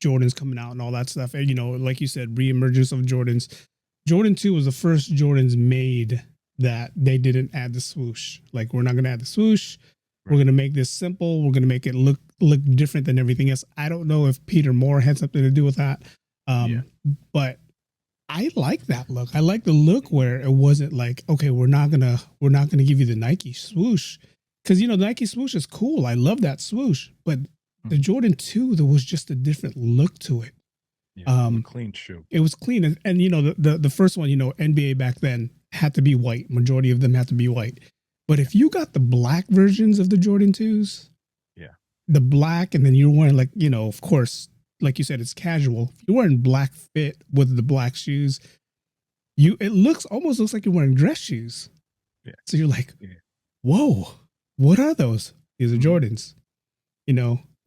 Jordans coming out and all that stuff, and, like you said, reemergence of Jordans. Jordan 2 was the first Jordans made that they didn't add the swoosh. Like, we're not going to add the swoosh. We're going to make this simple. We're going to make it look different than everything else. I don't know if Peter Moore had something to do with that. But I like that look. I like the look where it wasn't like, okay, we're not gonna give you the Nike swoosh, because the Nike swoosh is cool. I love that swoosh, but the Jordan 2, there was just a different look to it. Yeah, it was a clean shoe. It was clean, and the first one, NBA back then had to be white. Majority of them had to be white. But if you got the black versions of the Jordan 2s, the black, and then you're wearing like, of course, like you said, it's casual. If you're wearing black fit with the black shoes, it almost looks like you're wearing dress shoes. Yeah. So you're like, whoa, what are those? These are Jordans,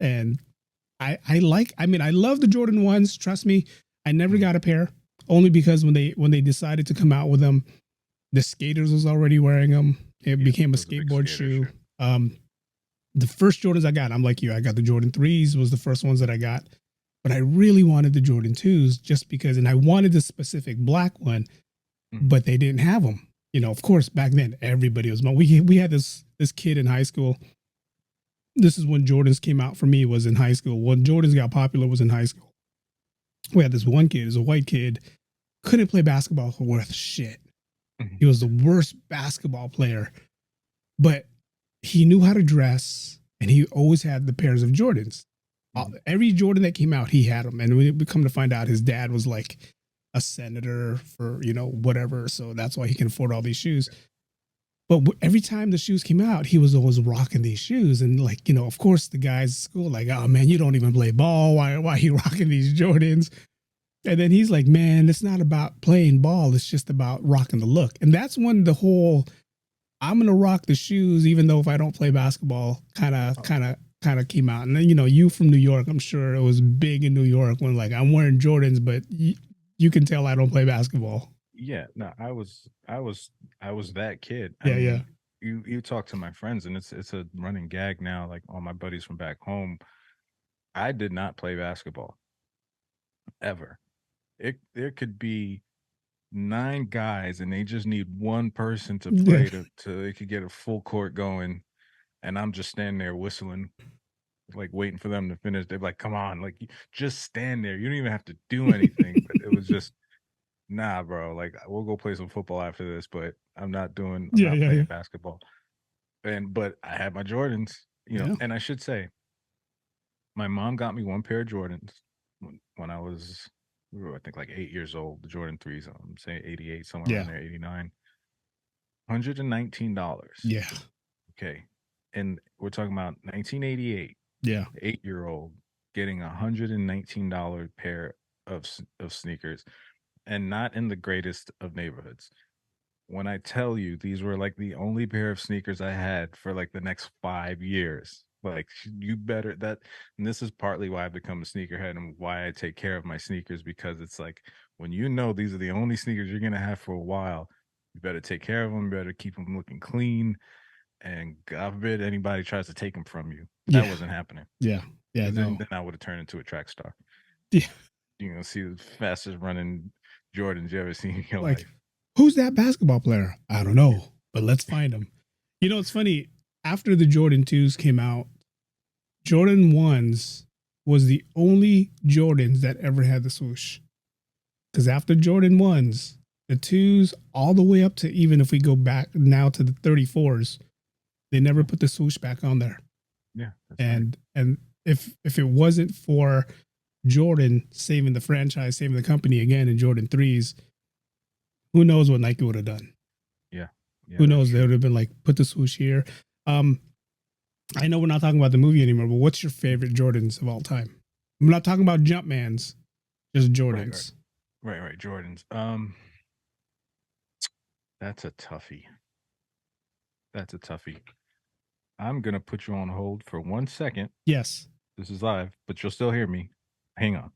and I love the Jordan 1s. Trust me, I never got a pair, only because when they decided to come out with them, the skaters was already wearing them. It became a skateboard shoe. The first Jordans I got, I'm like you, I got the Jordan 3s, was the first ones that I got. But I really wanted the Jordan 2s just because, and I wanted the specific black one, but they didn't have them. Of course, back then, everybody was, we had this kid in high school. This is when Jordans came out for me, was in high school. When Jordans got popular was in high school. We had this one kid, is a white kid, couldn't play basketball for worth shit. He was the worst basketball player, but he knew how to dress, and he always had the pairs of Jordans. Every Jordan that came out, he had them. And we come to find out his dad was like a senator for, whatever. So that's why he can afford all these shoes. But every time the shoes came out, he was always rocking these shoes. And like, of course the guys at school, like, oh man, you don't even play ball. Why are you rocking these Jordans? And then he's like, man, it's not about playing ball. It's just about rocking the look. And that's when the whole, I'm going to rock the shoes, even though if I don't play basketball, kind of came out. And then, you from New York, I'm sure it was big in New York when like, I'm wearing Jordans, but you can tell I don't play basketball. Yeah, no, I was that kid. Yeah. You talk to my friends, and it's a running gag now. Like all my buddies from back home, I did not play basketball ever. There could be 9 guys, and they just need one person to play to they could get a full court going, and I'm just standing there whistling, like waiting for them to finish. They're like, "Come on, like just stand there. You don't even have to do anything." But it was just, nah, bro. Like we'll go play some football after this, but I'm not playing basketball. But I had my Jordans, and I should say, my mom got me one pair of Jordans when I was, I think like 8 years old. The Jordan 3s. I'm saying 88, somewhere around there, 89. $119. Yeah. Okay. And we're talking about 1988. Yeah. 8-year-old getting $119 pair of sneakers, and not in the greatest of neighborhoods. When I tell you, these were like the only pair of sneakers I had for like the next 5 years. Like you better that, and this is partly why I've become a sneakerhead and why I take care of my sneakers, because it's like when these are the only sneakers you're gonna have for a while, you better take care of them, you better keep them looking clean, and God forbid anybody tries to take them from you. That wasn't happening. Yeah. Then I would have turned into a track star. Yeah. See the fastest running Jordans you ever seen in your life. Who's that basketball player? I don't know, but let's find him. It's funny. After the Jordan 2s came out, Jordan 1s was the only Jordans that ever had the swoosh. Because after Jordan 1s, the 2s, all the way up to, even if we go back now to the 34s, they never put the swoosh back on there. Yeah. And if it wasn't for Jordan saving the franchise, saving the company again in Jordan 3s, who knows what Nike would have done? Yeah. Who knows? They would have been like, put the swoosh here. I know we're not talking about the movie anymore, but what's your favorite Jordans of all time? I'm not talking about Jumpmans, just Jordans. Right. Jordans. That's a toughie. I'm going to put you on hold for 1 second. Yes. This is live, but you'll still hear me. Hang on.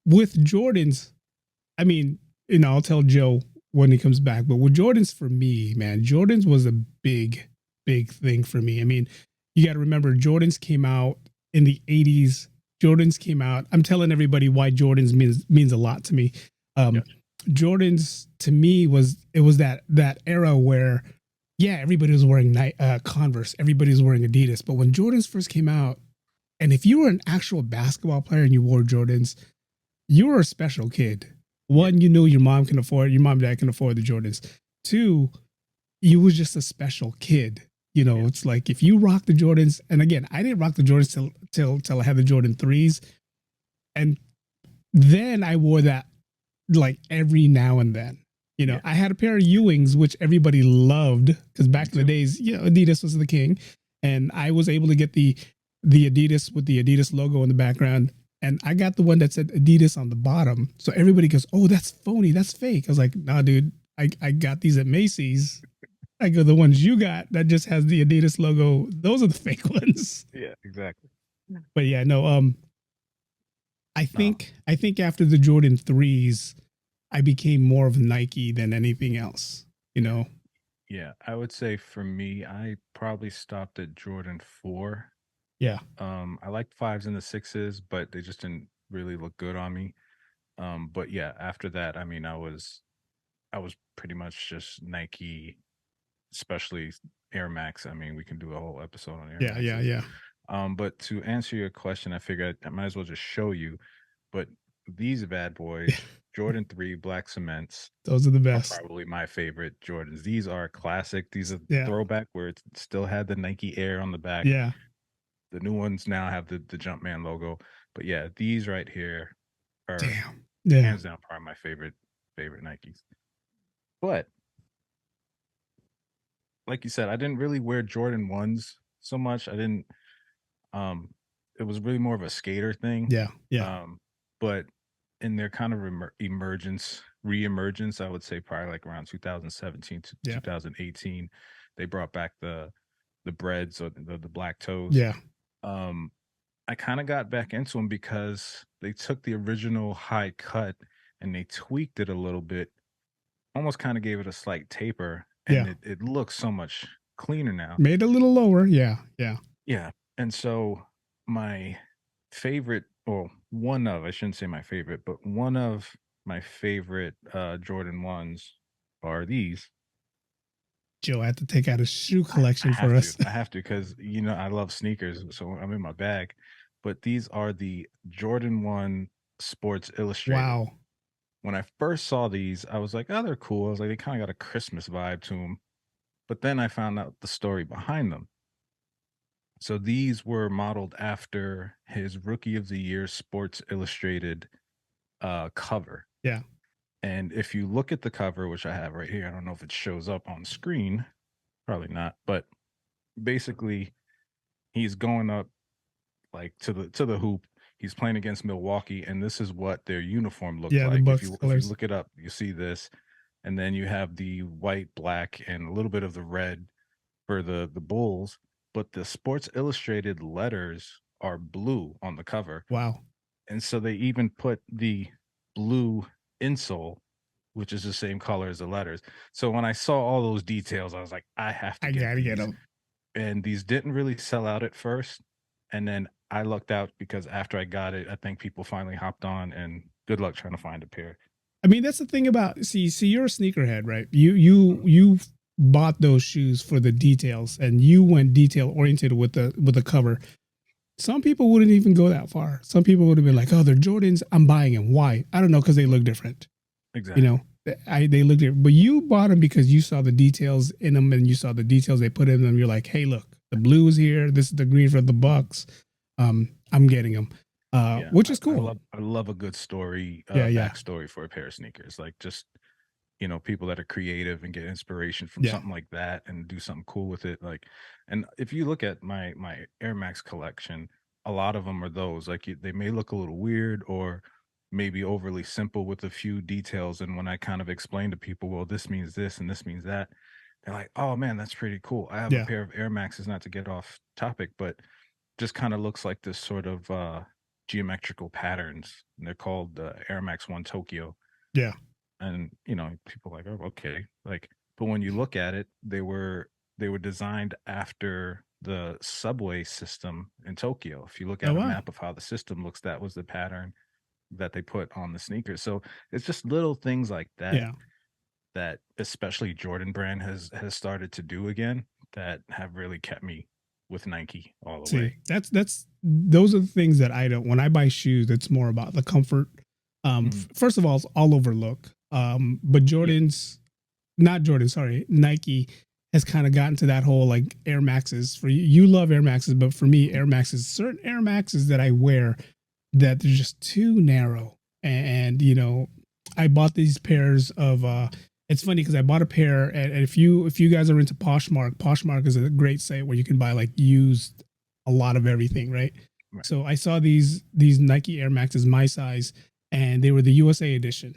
With Jordans, I mean, I'll tell Joe when he comes back, but with Jordans, for me, man, Jordans was a big thing for me. I mean, you got to remember, Jordans came out in the 80s. Jordans came out. I'm telling everybody why Jordans means a lot to me. Jordans to me was that era where, everybody was wearing Converse, everybody was wearing Adidas. But when Jordans first came out, And if you were an actual basketball player and you wore Jordans, you were a special kid. One, you knew your mom and dad can afford the Jordans. Two, you was just a special kid. It's like if you rock the Jordans, and again, I didn't rock the Jordans till I had the Jordan 3s. And then I wore that like every now and then. I had a pair of Ewings, which everybody loved because back in the days, Adidas was the king. And I was able to get the Adidas with the Adidas logo in the background. And I got the one that said Adidas on the bottom. So everybody goes, "Oh, that's phony. That's fake." I was like, "Nah, dude, I got these at Macy's." I go, "The ones you got that just has the Adidas logo, those are the fake ones." Yeah, exactly. But yeah, no, I think after the Jordan 3s, I became more of Nike than anything else, Yeah, I would say for me, I probably stopped at Jordan 4. Yeah. I liked 5s and the 6s, but they just didn't really look good on me. But yeah, after that, I mean, I was pretty much just Nike, especially Air Max. I mean, we can do a whole episode on Air Yeah, yeah, Maxes. yeah. But to answer your question, I figured I might as well just show you. But these bad Yeah. boys, Jordan 3 Black Cements, Those are the are best. probably my favorite Jordans. These are classic. These are Yeah. throwback where it still had the Nike Air on the back. Yeah. The new ones now have the Jumpman logo. But yeah, these right here are Damn. Yeah. hands down probably my favorite Nikes. But like you said, I didn't really wear Jordan 1s so much. I didn't it was really more of a skater thing. Yeah. Yeah. But in their kind of re-emergence, I would say probably like around 2017 to Yeah. 2018, they brought back the breads or the black toes. Yeah. Um, I kind of got back into them because they took the original high cut and they tweaked it a little bit, almost kind of gave it a slight taper, and Yeah. it looks so much cleaner now. Made a little lower. Yeah. Yeah. Yeah. And so my favorite, or one of, I shouldn't say my favorite, but one of my favorite Jordan 1s are these. Joe had to take out a shoe I collection for have to. us. I have to because I love sneakers, so I'm in my bag. But these are the Jordan 1 Sports Illustrated. Wow. When I first saw these, I was like, "Oh, they're cool." I was like, "They kind of got a Christmas vibe to them." But then I found out the story behind them. So these were modeled after his Rookie of the Year Sports Illustrated cover. Yeah. And if you look at the cover, which I have right here, I don't know if it shows up on screen, probably not, but basically he's going up like to the hoop. He's playing against Milwaukee, and this is what their uniform looked Yeah. The like. If Bucks you colors. look it up, you see this, and then you have the white, black, and a little bit of the red for the Bulls, but the Sports Illustrated letters are blue on the cover. Wow. And so they even put the blue insole, which is the same color as the letters. So when I saw all those details, I was like, I have to I get gotta get these. them. And these didn't really sell out at first. And then I lucked out because after I got it, I think people finally hopped on, and good luck trying to find a pair. I mean, that's the thing about see, you're a sneakerhead, right? You bought those shoes for the details, and you went detail oriented with the cover. Some people wouldn't even go that far. Some people would have been like, "Oh, they're Jordans. I'm buying them. Why? I don't know, because they look different. Exactly. They look different. But you bought them because you saw the details in them, and you saw the details they put in them. You're like, hey, look, the blue is here. This is the green for the Bucks. I'm getting them, Yeah, which is cool. I love a good story, Yeah, yeah, backstory for a pair of sneakers. Like just people that are creative and get inspiration from yeah, something like that and do something cool with it. Like, and if you look at my Air Max collection, a lot of them are those. Like they may look a little weird or maybe overly simple with a few details. And when I kind of explain to people, well, this means this and this means that, they're like, oh man, that's pretty cool. I have a yeah, pair of Air Maxes, not to get off topic, but just kind of looks like this sort of geometrical patterns. And they're called Air Max 1 Tokyo. yeah. And people are like, oh, okay. Like, but when you look at it, they were designed after the subway system in Tokyo. If you look Oh at a wow. map of how the system looks, that was the pattern that they put on the sneakers. So it's just little things like that Yeah. that especially Jordan brand has started to do again that have really kept me with Nike all the See, way. those are the things that I don't. When I buy shoes, it's more about the comfort. First of all, it's all over look. But Jordan's not Jordan, sorry, Nike has kind of gotten to that whole like Air Maxes. For you, you love Air Maxes, but for me, Air Maxes, certain Air Maxes that I wear, that they're just too narrow. And you know, I bought these pairs of. It's funny because I bought a pair, and if you guys are into Poshmark, Poshmark is a great site where you can buy like used a lot of everything, right? Right. So I saw these Nike Air Maxes my size, and they were the USA edition,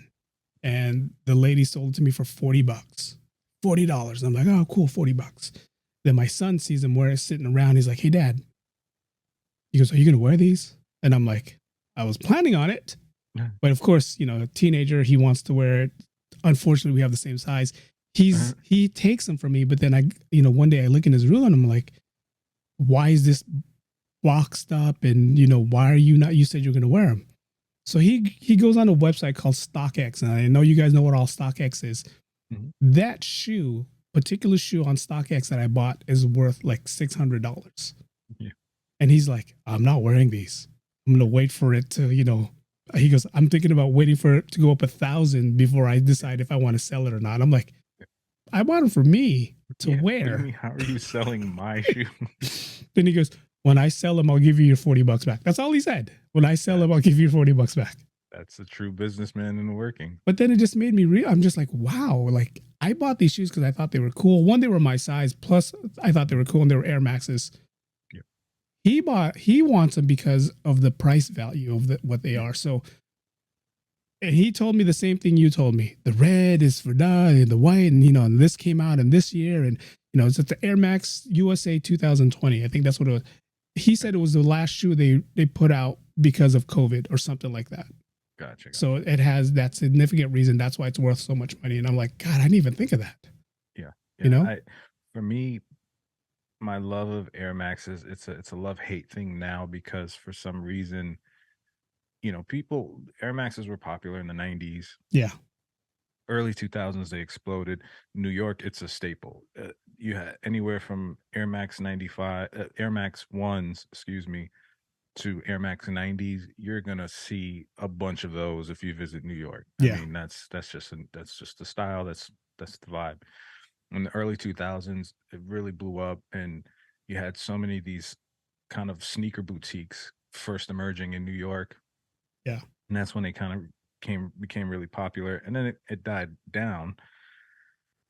and the lady sold it to me for $40. $40. I'm like, oh, cool, $40. Then my son sees them where it's sitting around. He's like, hey, Dad. He goes, are you going to wear these? And I'm like, I was planning on it. But of course, you know, a teenager, he wants to wear it. Unfortunately, we have the same size. He takes them from me. But then one day I look in his room and I'm like, why is this boxed up? And, you know, why are you not, you said you're going to wear them. So he goes on a website called StockX. And I know you guys know what all StockX is. Mm-hmm. That particular shoe on StockX that I bought is worth like $600. Yeah. And he's like, I'm not wearing these. I'm going to wait for it to, you know, he goes, I'm thinking about waiting for it to go up 1,000 before I decide if I want to sell it or not. I'm like, I bought them for me to wear. How are you selling my shoe? Then he goes, when I sell them, I'll give you your $40 back. That's all he said. When I sell them, I'll give you $40 back. That's a true businessman in working. But then it just made me real. I'm just like, wow. Like I bought these shoes because I thought they were cool. One, they were my size. Plus, I thought they were cool and they were Air Maxes. Yeah. He wants them because of the price value of what they are. So, and he told me the same thing you told me. The red is for and the white, and you know, and this came out in this year, and you know, it's at the Air Max USA 2020. I think that's what it was. He said it was the last shoe they put out because of COVID or something like that. Gotcha. So it has that significant reason. That's why it's worth so much money. And I'm like, God, I didn't even think of that. Yeah. You know, for me, my love of Air Maxes, it's a love-hate thing now because for some reason, you know, Air Maxes were popular in the 90s. Yeah. Early 2000s, they exploded. New York, it's a staple. You had anywhere from Air Max 95, Air Max 1s, to Air Max 90s, you're gonna see a bunch of those if you visit New York. Yeah. I mean, that's just the style. That's the vibe. In the early 2000s, it really blew up, and you had so many of these kind of sneaker boutiques first emerging in New York. Yeah, and that's when they kind of became really popular, and then it died down,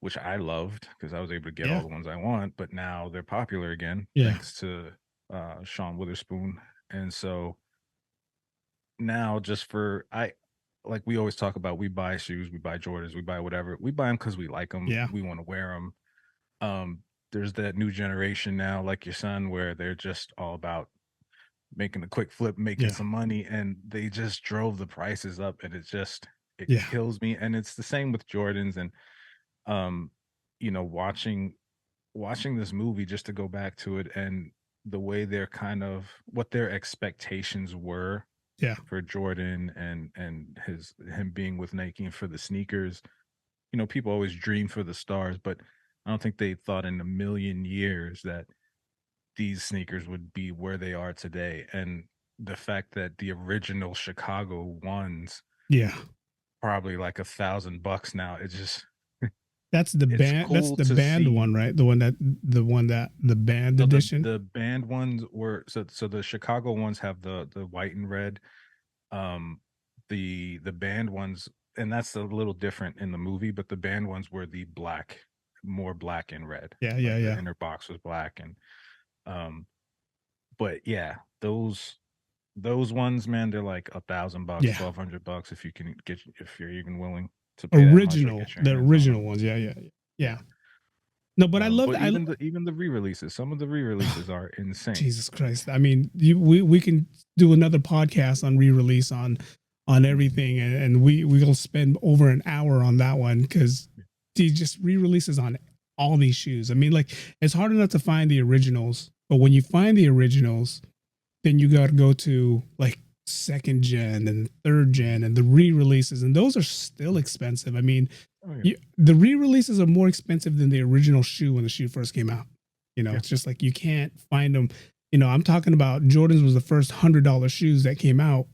which I loved because I was able to get all the ones I want. But now they're popular again, thanks to Sean Witherspoon. And so now like we always talk about, we buy shoes, we buy Jordans, we buy whatever. We buy them because we like them. Yeah. We want to wear them. There's that new generation now, like your son, where they're just all about making a quick flip, making some money. And they just drove the prices up, and it kills me. And it's the same with Jordans. And, you know, watching this movie, just to go back to it, and the way what their expectations were for Jordan and him being with Nike and for the sneakers. You know, people always dream for the stars, but I don't think they thought in a million years that these sneakers would be where they are today. And the fact that the original Chicago ones, probably like $1,000 now. It just that's the band. Cool, that's the band one, right? The one that the band edition. The band ones were so the Chicago ones have the white and red. The band ones, and that's a little different in the movie, but the band ones were the more black and red. Yeah. The inner box was black, and but yeah, those ones, man, they're like $1,000, $1,200 if you're even willing to pay original, the original ones. Yeah. No, but I love that. Even the re-releases. Some of the re-releases are insane. Jesus Christ! I mean, we can do another podcast on re-release on everything, and we'll spend over an hour on that one because he just re-releases on all these shoes. I mean, like, it's hard enough to find the originals, but when you find the originals, then you got to go to like second gen and third gen and the re-releases, and those are still expensive. I mean, the re-releases are more expensive than the original shoe when the shoe first came out. You know, Yeah. it's just like you can't find them. You know, I'm talking about Jordans was the first $100 shoes that came out.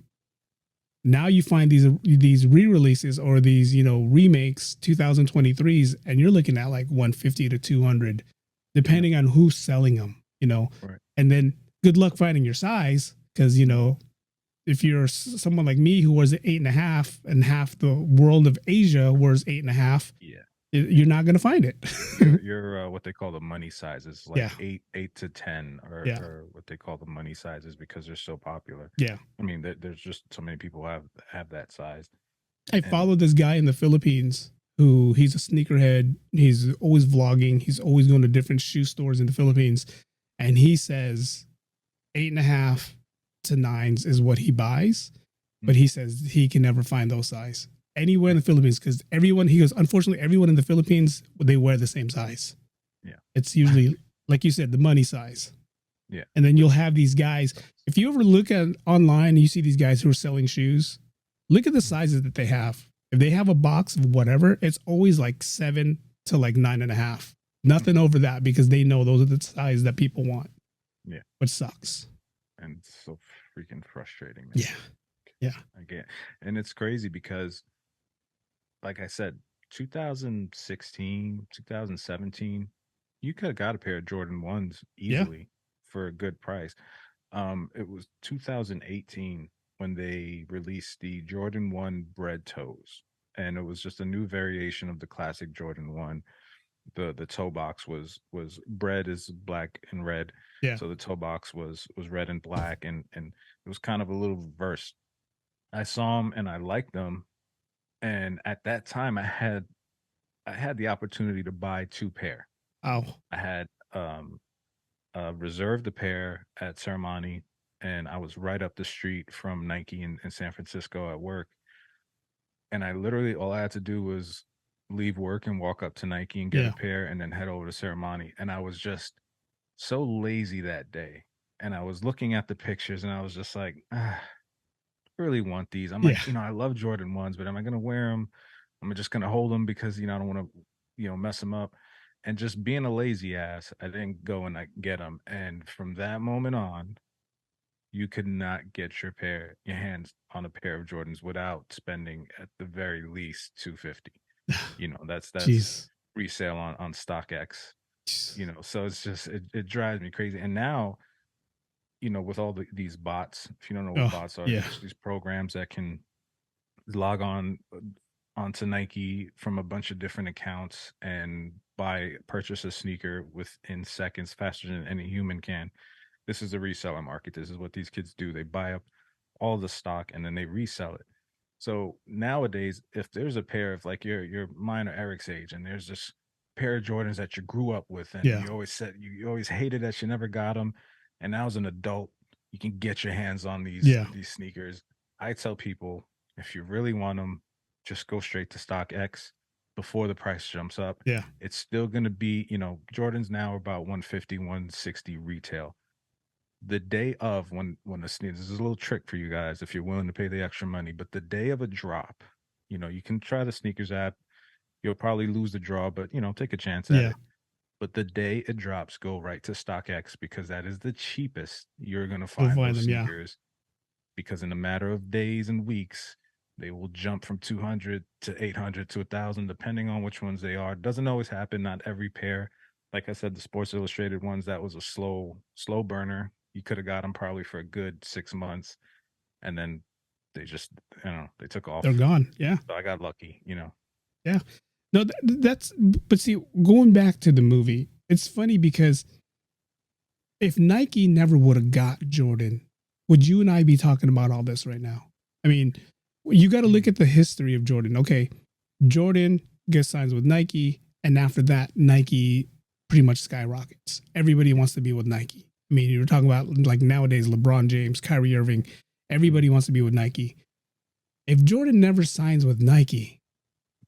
Now you find these re-releases or these, you know, remakes 2023s, and you're looking at like 150 to 200, depending on who's selling them, you know. Right. And then good luck finding your size, because, you know, if you're someone like me who wears 8.5 and half the world of Asia wears 8.5, Yeah. you're not going to find it. You're what they call the money sizes, like Yeah. 8 to 10, Yeah. or what they call the money sizes, because they're so popular. Yeah. I mean, there's just so many people have that size. I And follow this guy in the Philippines who he's a sneakerhead. He's always vlogging. He's always going to different shoe stores in the Philippines. And he says 8.5 to 9s is what he buys. But he says he can never find those size anywhere in the Philippines, because everyone, he goes, unfortunately, everyone in the Philippines, they wear the same size. Yeah. It's usually, like you said, the money size. Yeah. And then you'll have these guys. If you ever look at online and you see these guys who are selling shoes, look at the sizes that they have. If they have a box of whatever, it's always like 7 to like 9.5. Nothing over that, because they know those are the size that people want. Yeah. Which sucks. And it's so freaking frustrating, man. Yeah. Yeah. I get, and it's crazy because, like I said, 2016, 2017, you could have got a pair of Jordan 1s easily for a good price. It was 2018 when they released the Jordan 1 bread toes, and it was just a new variation of the classic Jordan 1. The toe box was bread is black and red. Yeah. So the toe box was red and black, and it was kind of a little reverse. I saw them and I liked them, and at that time I had the opportunity to buy 2 pair. Oh. I had reserved a pair at Ceremony, and I was right up the street from Nike in San Francisco at work. And I literally, all I had to do was leave work and walk up to Nike and get a pair, and then head over to Ceremony. And I was just so lazy that day. And I was looking at the pictures and I was just like, I really want these. I'm like, I love Jordan 1s, but am I going to wear them? I'm just going to hold them because, I don't want to, mess them up. And just being a lazy ass, I didn't go and get them. And from that moment on, you could not get your hands on a pair of Jordans without spending at the very least $250. That's Jeez. resale on StockX. So it's just it drives me crazy. And now, with all these bots, if you don't know what bots are, these programs that can log on onto Nike from a bunch of different accounts and purchase a sneaker within seconds, faster than any human can. This is a reseller market. This is what these kids do. They buy up all the stock and then they resell it. So nowadays, if there's a pair of, like, your mine or Eric's age, and there's this pair of Jordans that you grew up with, and you always said you always hated that you never got them, and now as an adult you can get your hands on these sneakers. I tell people, if you really want them, just go straight to StockX before the price jumps up. It's still going to be, Jordans now are about 150, 160 retail. The day of, when the sneakers, this is a little trick for you guys if you're willing to pay the extra money, but the day of a drop, you can try the sneakers app. You'll probably lose the draw, but take a chance at it. But the day it drops, go right to StockX, because that is the cheapest you're going to find those sneakers. Because in a matter of days and weeks, they will jump from 200 to 800 to 1,000, depending on which ones they are. Doesn't always happen. Not every pair. Like I said, the Sports Illustrated ones, that was a slow burner. You could have got them probably for a good 6 months, and then they just, they took off. They're gone. Yeah. So I got lucky, Yeah. No, that's, but see, going back to the movie, it's funny because if Nike never would have got Jordan, would you and I be talking about all this right now? I mean, you got to look at the history of Jordan. Okay. Jordan gets signs with Nike, and after that, Nike pretty much skyrockets. Everybody wants to be with Nike. I mean, you're talking about, like, nowadays, LeBron James, Kyrie Irving, everybody wants to be with Nike. If Jordan never signs with Nike,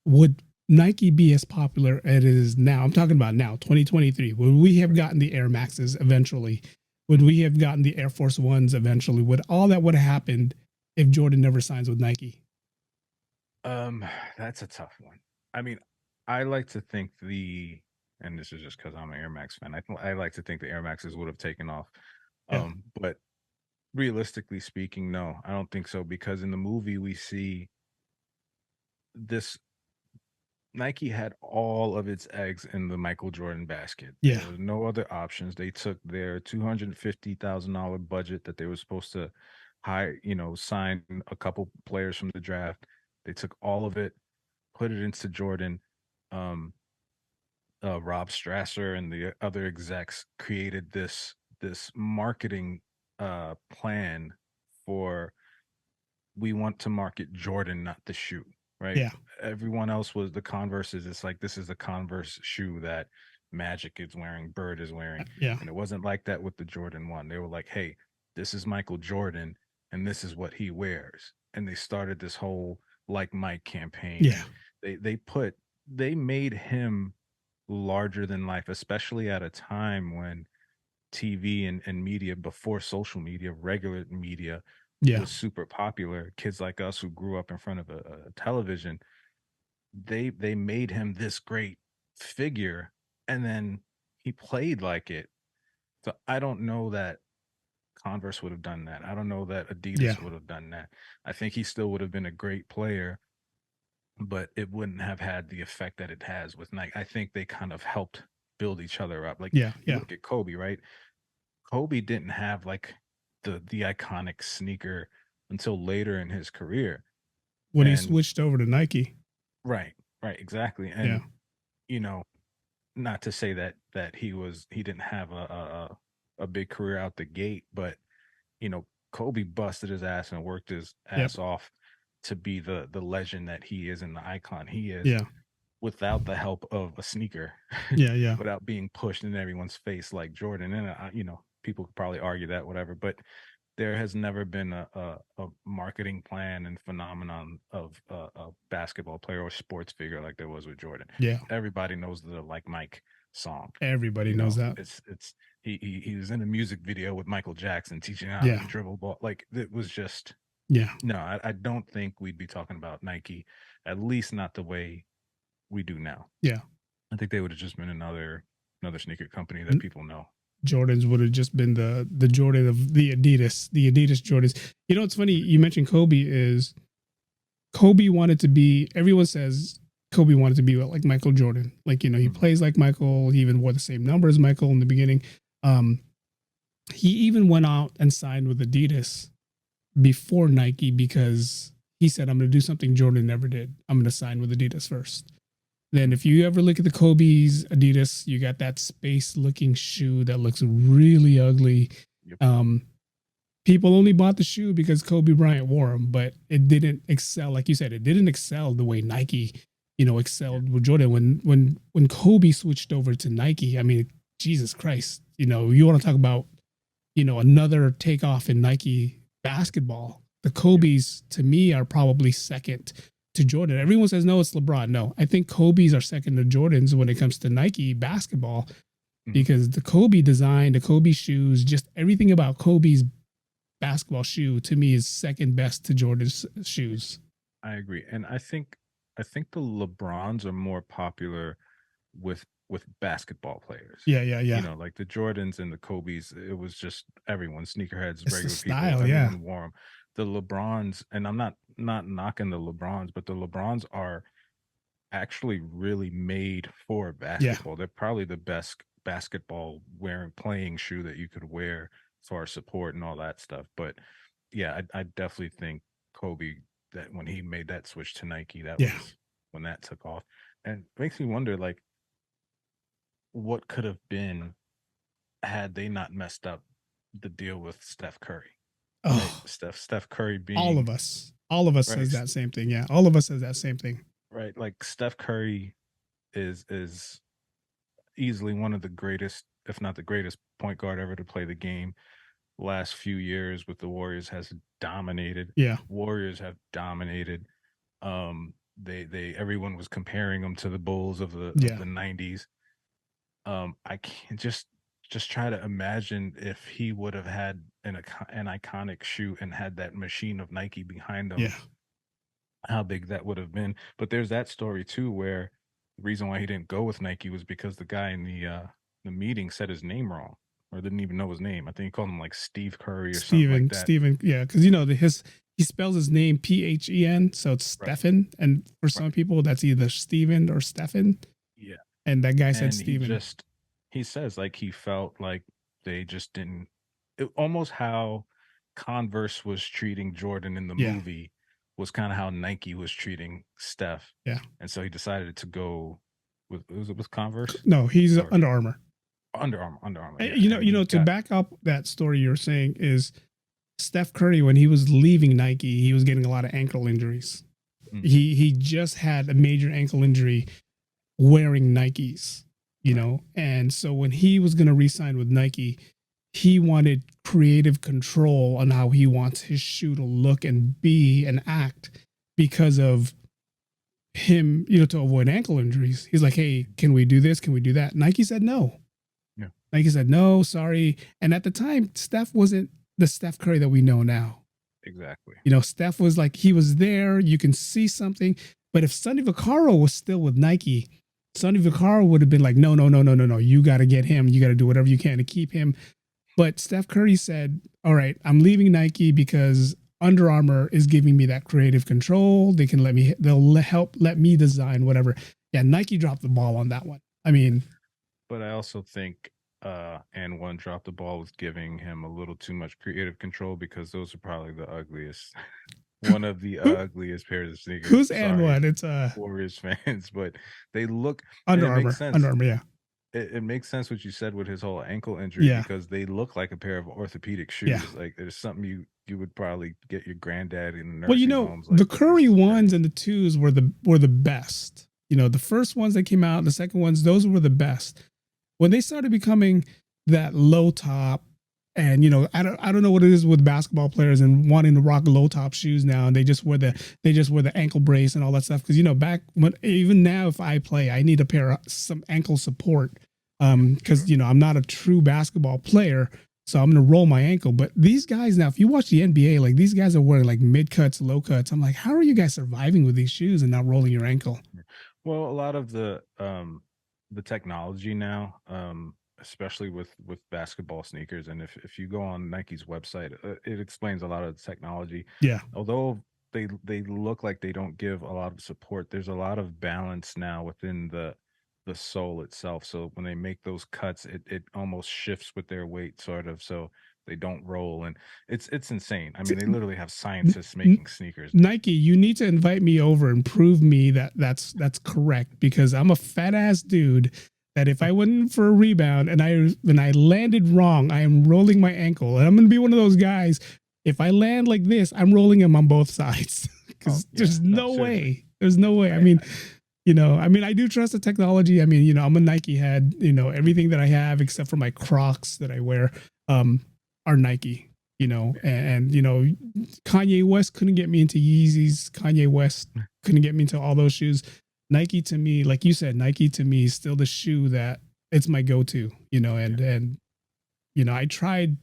would Nike be as popular as it is now? I'm talking about now, 2023. Would we have gotten the Air Maxes eventually? Would we have gotten the Air Force Ones eventually? Would all that would have happened if Jordan never signs with Nike? That's a tough one. I mean, I like to think the and this is just because I'm an Air Max fan. I like to think the Air Maxes would have taken off. Yeah. But realistically speaking, no, I don't think so, because in the movie we see this Nike had all of its eggs in the Michael Jordan basket. Yeah. There was no other options. They took their $250,000 budget that they were supposed to hire, sign a couple players from the draft. They took all of it, put it into Jordan. Um, Rob Strasser and the other execs created this marketing plan for, we want to market Jordan, not the shoe, right? Yeah. Everyone else was the Converses. It's like, this is the Converse shoe that Magic is wearing, Bird is wearing. Yeah. And it wasn't like that with the Jordan 1. They were like, hey, this is Michael Jordan and this is what he wears. And they started this whole like Mike campaign. Yeah. And they made him larger than life, especially at a time when TV and media, before social media, regular media, Yeah. was super popular. Kids like us who grew up in front of a television, they made him this great figure, and then he played like it. So I don't know that Converse would have done that. I don't know that Yeah. Adidas would have done that. I think he still would have been a great player, but it wouldn't have had the effect that it has with Nike. I think they kind of helped build each other up. Like, Yeah. you Yeah. look at Kobe, right? Kobe didn't have like the iconic sneaker until later in his career. When he And switched over to Nike. right, right, exactly. Yeah. And you know, not to say that he didn't have a big career out the gate, but Kobe busted his ass and worked his Yep. ass off to be the legend that he is and the icon he is, Yeah. without the help of a sneaker, Yeah. Yeah. without being pushed in everyone's face like Jordan. And people could probably argue that, whatever, but there has never been a marketing plan and phenomenon of a basketball player or sports figure like there was with Jordan. Yeah. Everybody knows the Like Mike song. Everybody knows that. It's he was in a music video with Michael Jackson teaching how Yeah. to dribble ball. Like, it was just, Yeah. no, I don't think we'd be talking about Nike, at least not the way we do now. Yeah. I think they would have just been another sneaker company that people know. Jordans would have just been the Jordan of the Adidas Jordans. It's funny you mentioned Kobe. Is Kobe wanted to be? Everyone says Kobe wanted to be like Michael Jordan. Like, he plays like Michael. He even wore the same number as Michael in the beginning. He even went out and signed with Adidas before Nike because he said, I'm going to do something Jordan never did. I'm going to sign with Adidas first. Then if you ever look at the Kobe's Adidas, you got that space looking shoe that looks really ugly. Yep. People only bought the shoe because Kobe Bryant wore them, but it didn't excel. Like you said, it didn't excel the way Nike, excelled with Jordan. When Kobe switched over to Nike, I mean, Jesus Christ, you want to talk about, another takeoff in Nike basketball. The Kobe's, to me, are probably second to Jordan. Everyone says, no, it's LeBron. No, I think Kobe's are second to Jordan's when it comes to Nike basketball, because the Kobe design, the Kobe shoes, just everything about Kobe's basketball shoe to me is second best to Jordan's shoes. I agree. And I think the LeBrons are more popular with basketball players. Yeah. Like the Jordans and the Kobe's, it was just everyone, sneakerheads, It's regular the style, people, yeah. everyone wore them. The LeBrons, and I'm not knocking the LeBrons, but the LeBrons are actually really made for basketball. Yeah. They're probably the best basketball playing shoe that you could wear for support and all that stuff. But yeah, I definitely think Kobe, that when he made that switch to Nike, that was when that took off. And it makes me wonder, like, what could have been had they not messed up the deal with Steph Curry. Oh, right? Steph Curry being, all of us right. Says that same thing. Yeah, all of us says that same thing. Right, like Steph Curry is easily one of the greatest, if not the greatest, point guard ever to play the game. Last few years with the Warriors has dominated. Yeah, Warriors have dominated. They everyone was comparing them to the Bulls of the 90s. I can't just try to imagine if he would have had an iconic shoe and had that machine of Nike behind him. Yeah, how big that would have been. But there's that story too, where the reason why he didn't go with Nike was because the guy in the meeting said his name wrong or didn't even know his name. I think he called him like Steve Curry or something like that. Steven, yeah, because you know he spells his name Phen, so it's Right. Stefan, and for some Right. people that's either Steven or Stefan. Yeah. And that guy said And Steven. he says like he felt like they just didn't almost how Converse was treating Jordan in the Yeah. movie was kind of how Nike was treating Steph. Yeah. And so he decided to go with was it with Converse? No, he's Or Under Armour. Under Armour. Yeah. You know, to back up that story you're saying is Steph Curry, when he was leaving Nike, he was getting a lot of ankle injuries. He just had a major ankle injury wearing Nikes, you know, and so when he was going to re-sign with Nike, he wanted creative control on how he wants his shoe to look and be and act because of him, you know, to avoid ankle injuries. He's like, hey, can we do this? Can we do that? Nike said no. Yeah. Nike said no, sorry. And at the time, Steph wasn't the Steph Curry that we know now. Exactly. You know, Steph was like, he was there, you can see something. But if Sonny Vaccaro was still with Nike, Sonny Vaccaro would have been like, no. You got to get him. You got to do whatever you can to keep him. But Steph Curry said, all right, I'm leaving Nike because Under Armour is giving me that creative control. They'll help let me design whatever. Yeah, Nike dropped the ball on that one. I mean, but I also think and one dropped the ball with giving him a little too much creative control because those are probably the ugliest. One of the ugliest pairs of sneakers. Who's and what? It's Warriors fans, but they look Under Armour. Makes sense. Under Armour, yeah. It makes sense what you said with his whole ankle injury because they look like a pair of orthopedic shoes. Yeah. Like there's something you would probably get your granddad in the nursing well, you know, homes. Like, the Curry ones and the twos were the best. You know, the first ones that came out, the second ones, those were the best. When they started becoming that low top, and you know, I don't know what it is with basketball players and wanting to rock low top shoes now, and they just wear the ankle brace and all that stuff. Because you know, back when even now, if I play, I need a pair of some ankle support. Because you know, I'm not a true basketball player, so I'm gonna roll my ankle. But these guys now, if you watch the NBA, like these guys are wearing like mid cuts, low cuts. I'm like, how are you guys surviving with these shoes and not rolling your ankle? Well, a lot of the technology now, especially with basketball sneakers, and if you go on Nike's website, it explains a lot of the technology. Yeah. Although they look like they don't give a lot of support, there's a lot of balance now within the sole itself. So when they make those cuts, it almost shifts with their weight, sort of. So they don't roll, and it's insane. I mean, they literally have scientists making sneakers now. Nike, you need to invite me over and prove me that that's correct, because I'm a fat ass dude that if I went for a rebound and I landed wrong, I am rolling my ankle, and I'm gonna be one of those guys. If I land like this, I'm rolling them on both sides because there's no way. There's no way. I mean, you know, I do trust the technology. I mean, you know, I'm a Nike head. You know, everything that I have except for my Crocs that I wear are Nike. You know, and you know, Kanye West couldn't get me into Yeezys. Kanye West couldn't get me into all those shoes. Nike to me, like you said, Nike to me is still the shoe that it's my go-to. You know, and you know, I tried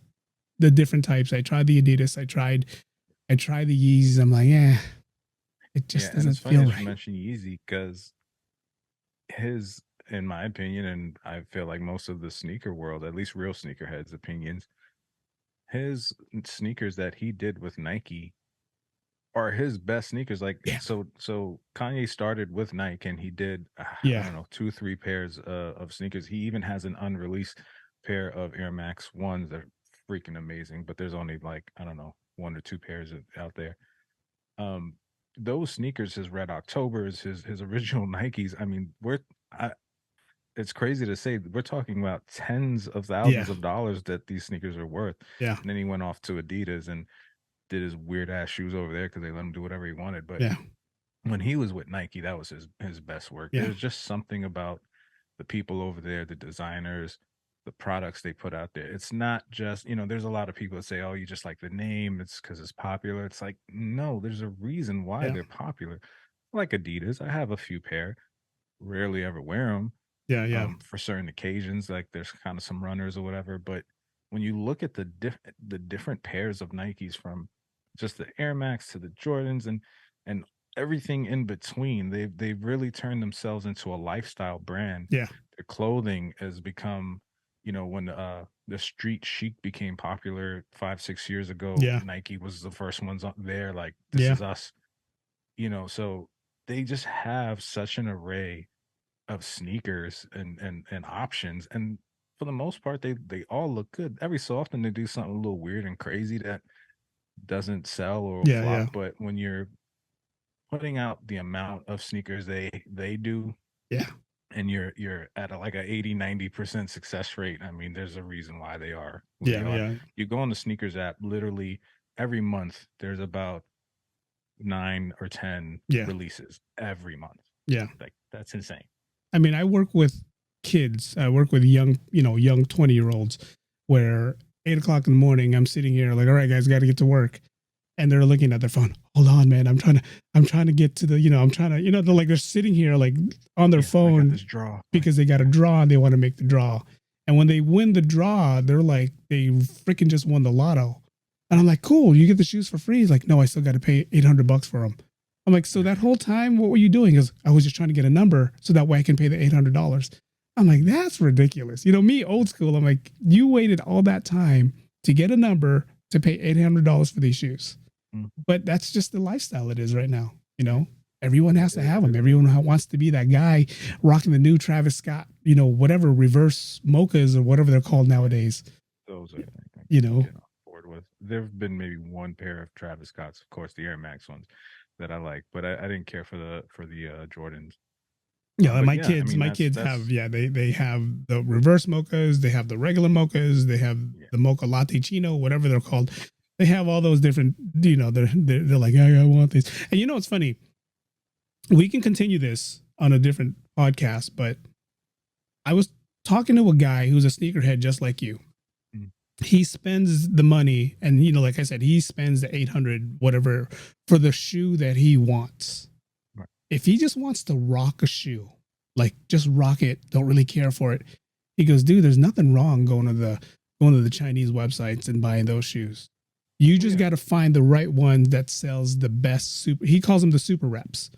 the different types. I tried the Adidas. I tried the Yeezys. I'm like, yeah. It just doesn't feel right. You mention Yeezy because his, in my opinion, and I feel like most of the sneaker world, at least real sneakerheads' opinions, his sneakers that he did with Nike are his best sneakers. Like, so Kanye started with Nike and he did, I don't know, 2-3 pairs of sneakers. He even has an unreleased pair of Air Max 1s that are freaking amazing, but there's only like, I don't know, 1 or 2 pairs out there. Those sneakers, his Red Octobers, his original Nikes. I mean, it's crazy to say we're talking about tens of thousands of dollars that these sneakers are worth. Yeah. And then he went off to Adidas and did his weird ass shoes over there because they let him do whatever he wanted. But when he was with Nike, that was his best work. There's just something about the people over there, the designers, the products they put out there. It's not just, you know, there's a lot of people that say, oh, you just like the name, it's because it's popular. It's like, no, there's a reason why they're popular. Like Adidas, I have a few pair, rarely ever wear them. For certain occasions, like there's kind of some runners or whatever. But when you look at the different pairs of Nikes, from just the Air Max to the Jordans and everything in between. They've really turned themselves into a lifestyle brand. Yeah. Their clothing has become, when the street chic became popular 5-6 years ago, Yeah. Nike was the first ones up there. Like, this Yeah. is us, so they just have such an array of sneakers and options. And for the most part, they all look good. Every so often they do something a little weird and crazy that doesn't sell or Yeah. Yeah. flop. But when you're putting out the amount of sneakers they do, Yeah. and you're at like a 80-90% success rate, I mean, there's a reason why they are who they Yeah. are. Yeah. You go on the sneakers app, literally every month there's about 9 or 10 Yeah. releases every month. Yeah. Like, that's insane. I mean, I work with kids. I work with young 20-year-olds where 8 o'clock in the morning, I'm sitting here like, all right, guys, got to get to work. And they're looking at their phone. Hold on, man. I'm trying to get to the, I'm trying to, they're sitting here like on their phone this draw because they got a draw and they want to make the draw. And when they win the draw, they're like, they freaking just won the lotto. And I'm like, cool, you get the shoes for free. He's like, no, I still got to pay $800 for them. I'm like, so that whole time, what were you doing? Because I was just trying to get a number so that way I can pay the $800. I'm like, that's ridiculous. Me, old school. I'm like, you waited all that time to get a number to pay $800 for these shoes. Mm-hmm. But that's just the lifestyle it is right now. Everyone has to have them. Everyone wants to be that guy rocking the new Travis Scott, whatever reverse mochas or whatever they're called nowadays. Those are, with. There've been maybe one pair of Travis Scott's, of course, the Air Max ones that I like, but I didn't care for the Jordans. Yeah, my kids have they have the reverse mochas, they have the regular mochas, they have the mocha latte chino, whatever they're called. They have all those different, they're like, I want these. And it's funny. We can continue this on a different podcast, but I was talking to a guy who's a sneakerhead just like you. He spends the money, and like I said, he spends the 800 whatever for the shoe that he wants. Right. If he just wants to rock a shoe, like just rock it, don't really care for it. He goes, dude, there's nothing wrong going to the Chinese websites and buying those shoes. You just got to find the right one that sells the best super. He calls them the super reps.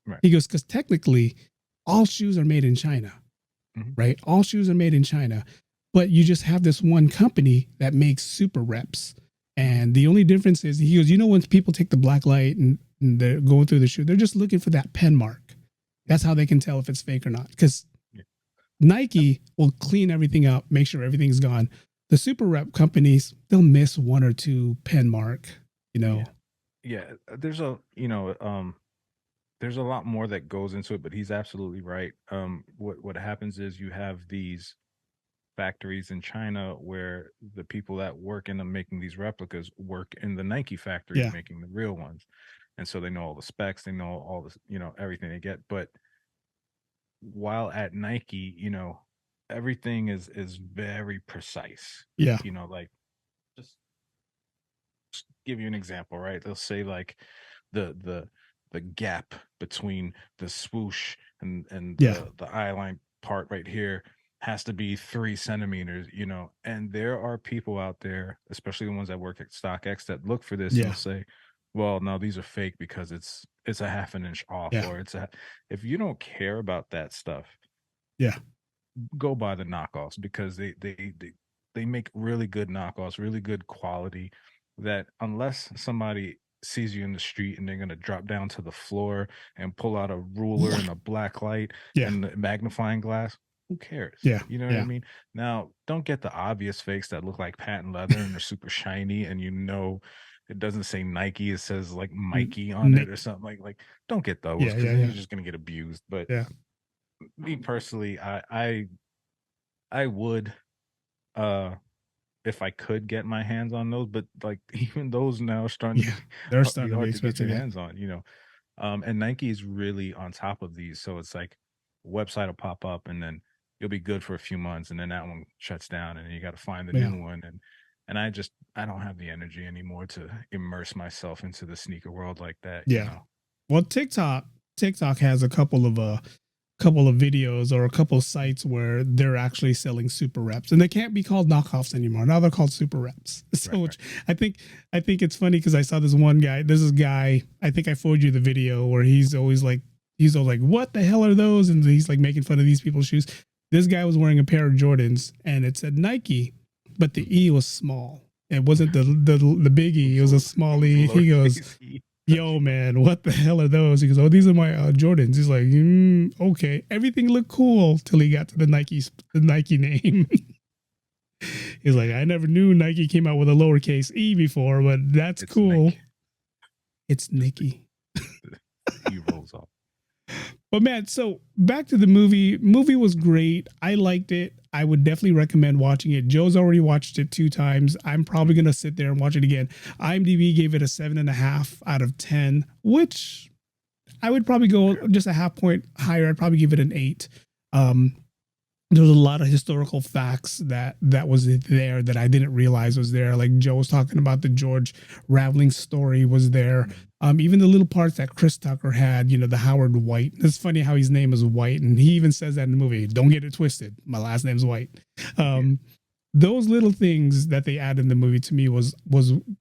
Right. He goes, because technically all shoes are made in China, right? All shoes are made in China. But you just have this one company that makes super reps. And the only difference is, he goes, when people take the black light and they're going through the shoe, they're just looking for that pen mark. That's how they can tell if it's fake or not. Because Nike will clean everything up, make sure everything's gone. The super rep companies, they'll miss one or two pen mark, Yeah, there's a, there's a lot more that goes into it, but he's absolutely right. What happens is you have these factories in China where the people that work in them making these replicas work in the Nike factories making the real ones. And so they know all the specs, they know all this, everything they get. But while at Nike, everything is very precise. Yeah. Like, just give you an example, right? They'll say like the gap between the swoosh and the eye line part right here has to be 3 centimeters, and there are people out there, especially the ones that work at StockX, that look for this and say, well, no, these are fake because it's a half an inch off, or if you don't care about that stuff, go buy the knockoffs, because they make really good knockoffs, really good quality, that unless somebody sees you in the street and they're going to drop down to the floor and pull out a ruler and a black light and the magnifying glass, who cares? Yeah. You know what I mean? Now, don't get the obvious fakes that look like patent leather and they're super shiny, and it doesn't say Nike, it says like Mikey on it or something. Like don't get those, because then you're just gonna get abused. But me personally, I would, if I could get my hands on those, but like even those now are starting to they're starting be hard to be to get expensive. your hands on, and Nike is really on top of these. So it's like website will pop up and then you'll be good for a few months, and then that one shuts down, and then you got to find the new one. And I don't have the energy anymore to immerse myself into the sneaker world like that. Well, TikTok has a couple couple of videos or a couple of sites where they're actually selling super reps, and they can't be called knockoffs anymore. Now they're called super reps. So Right. I think it's funny because I saw this one guy. There's this guy. I think I forwarded you the video where he's always like, what the hell are those? And he's like making fun of these people's shoes. This guy was wearing a pair of Jordans, and it said Nike, but the E was small. It wasn't the big E. It was a small E. He goes, yo, man, what the hell are those? He goes, oh, these are my Jordans. He's like, okay. Everything looked cool till he got to the Nike name. He's like, I never knew Nike came out with a lowercase E before, but it's cool. Nike. It's Nike. He rolls off. But man, so back to the movie. Movie was great. I liked it. I would definitely recommend watching it. Joe's already watched it 2 times. I'm probably going to sit there and watch it again. IMDb gave it a 7.5 out of 10, which I would probably go just a half point higher. I'd probably give it an 8. There was a lot of historical facts that was there that I didn't realize was there. Like Joe was talking about, the George Raveling story was there. Even the little parts that Chris Tucker had, the Howard White. It's funny how his name is White, and he even says that in the movie. Don't get it twisted. My last name's White. Those little things that they added in the movie to me was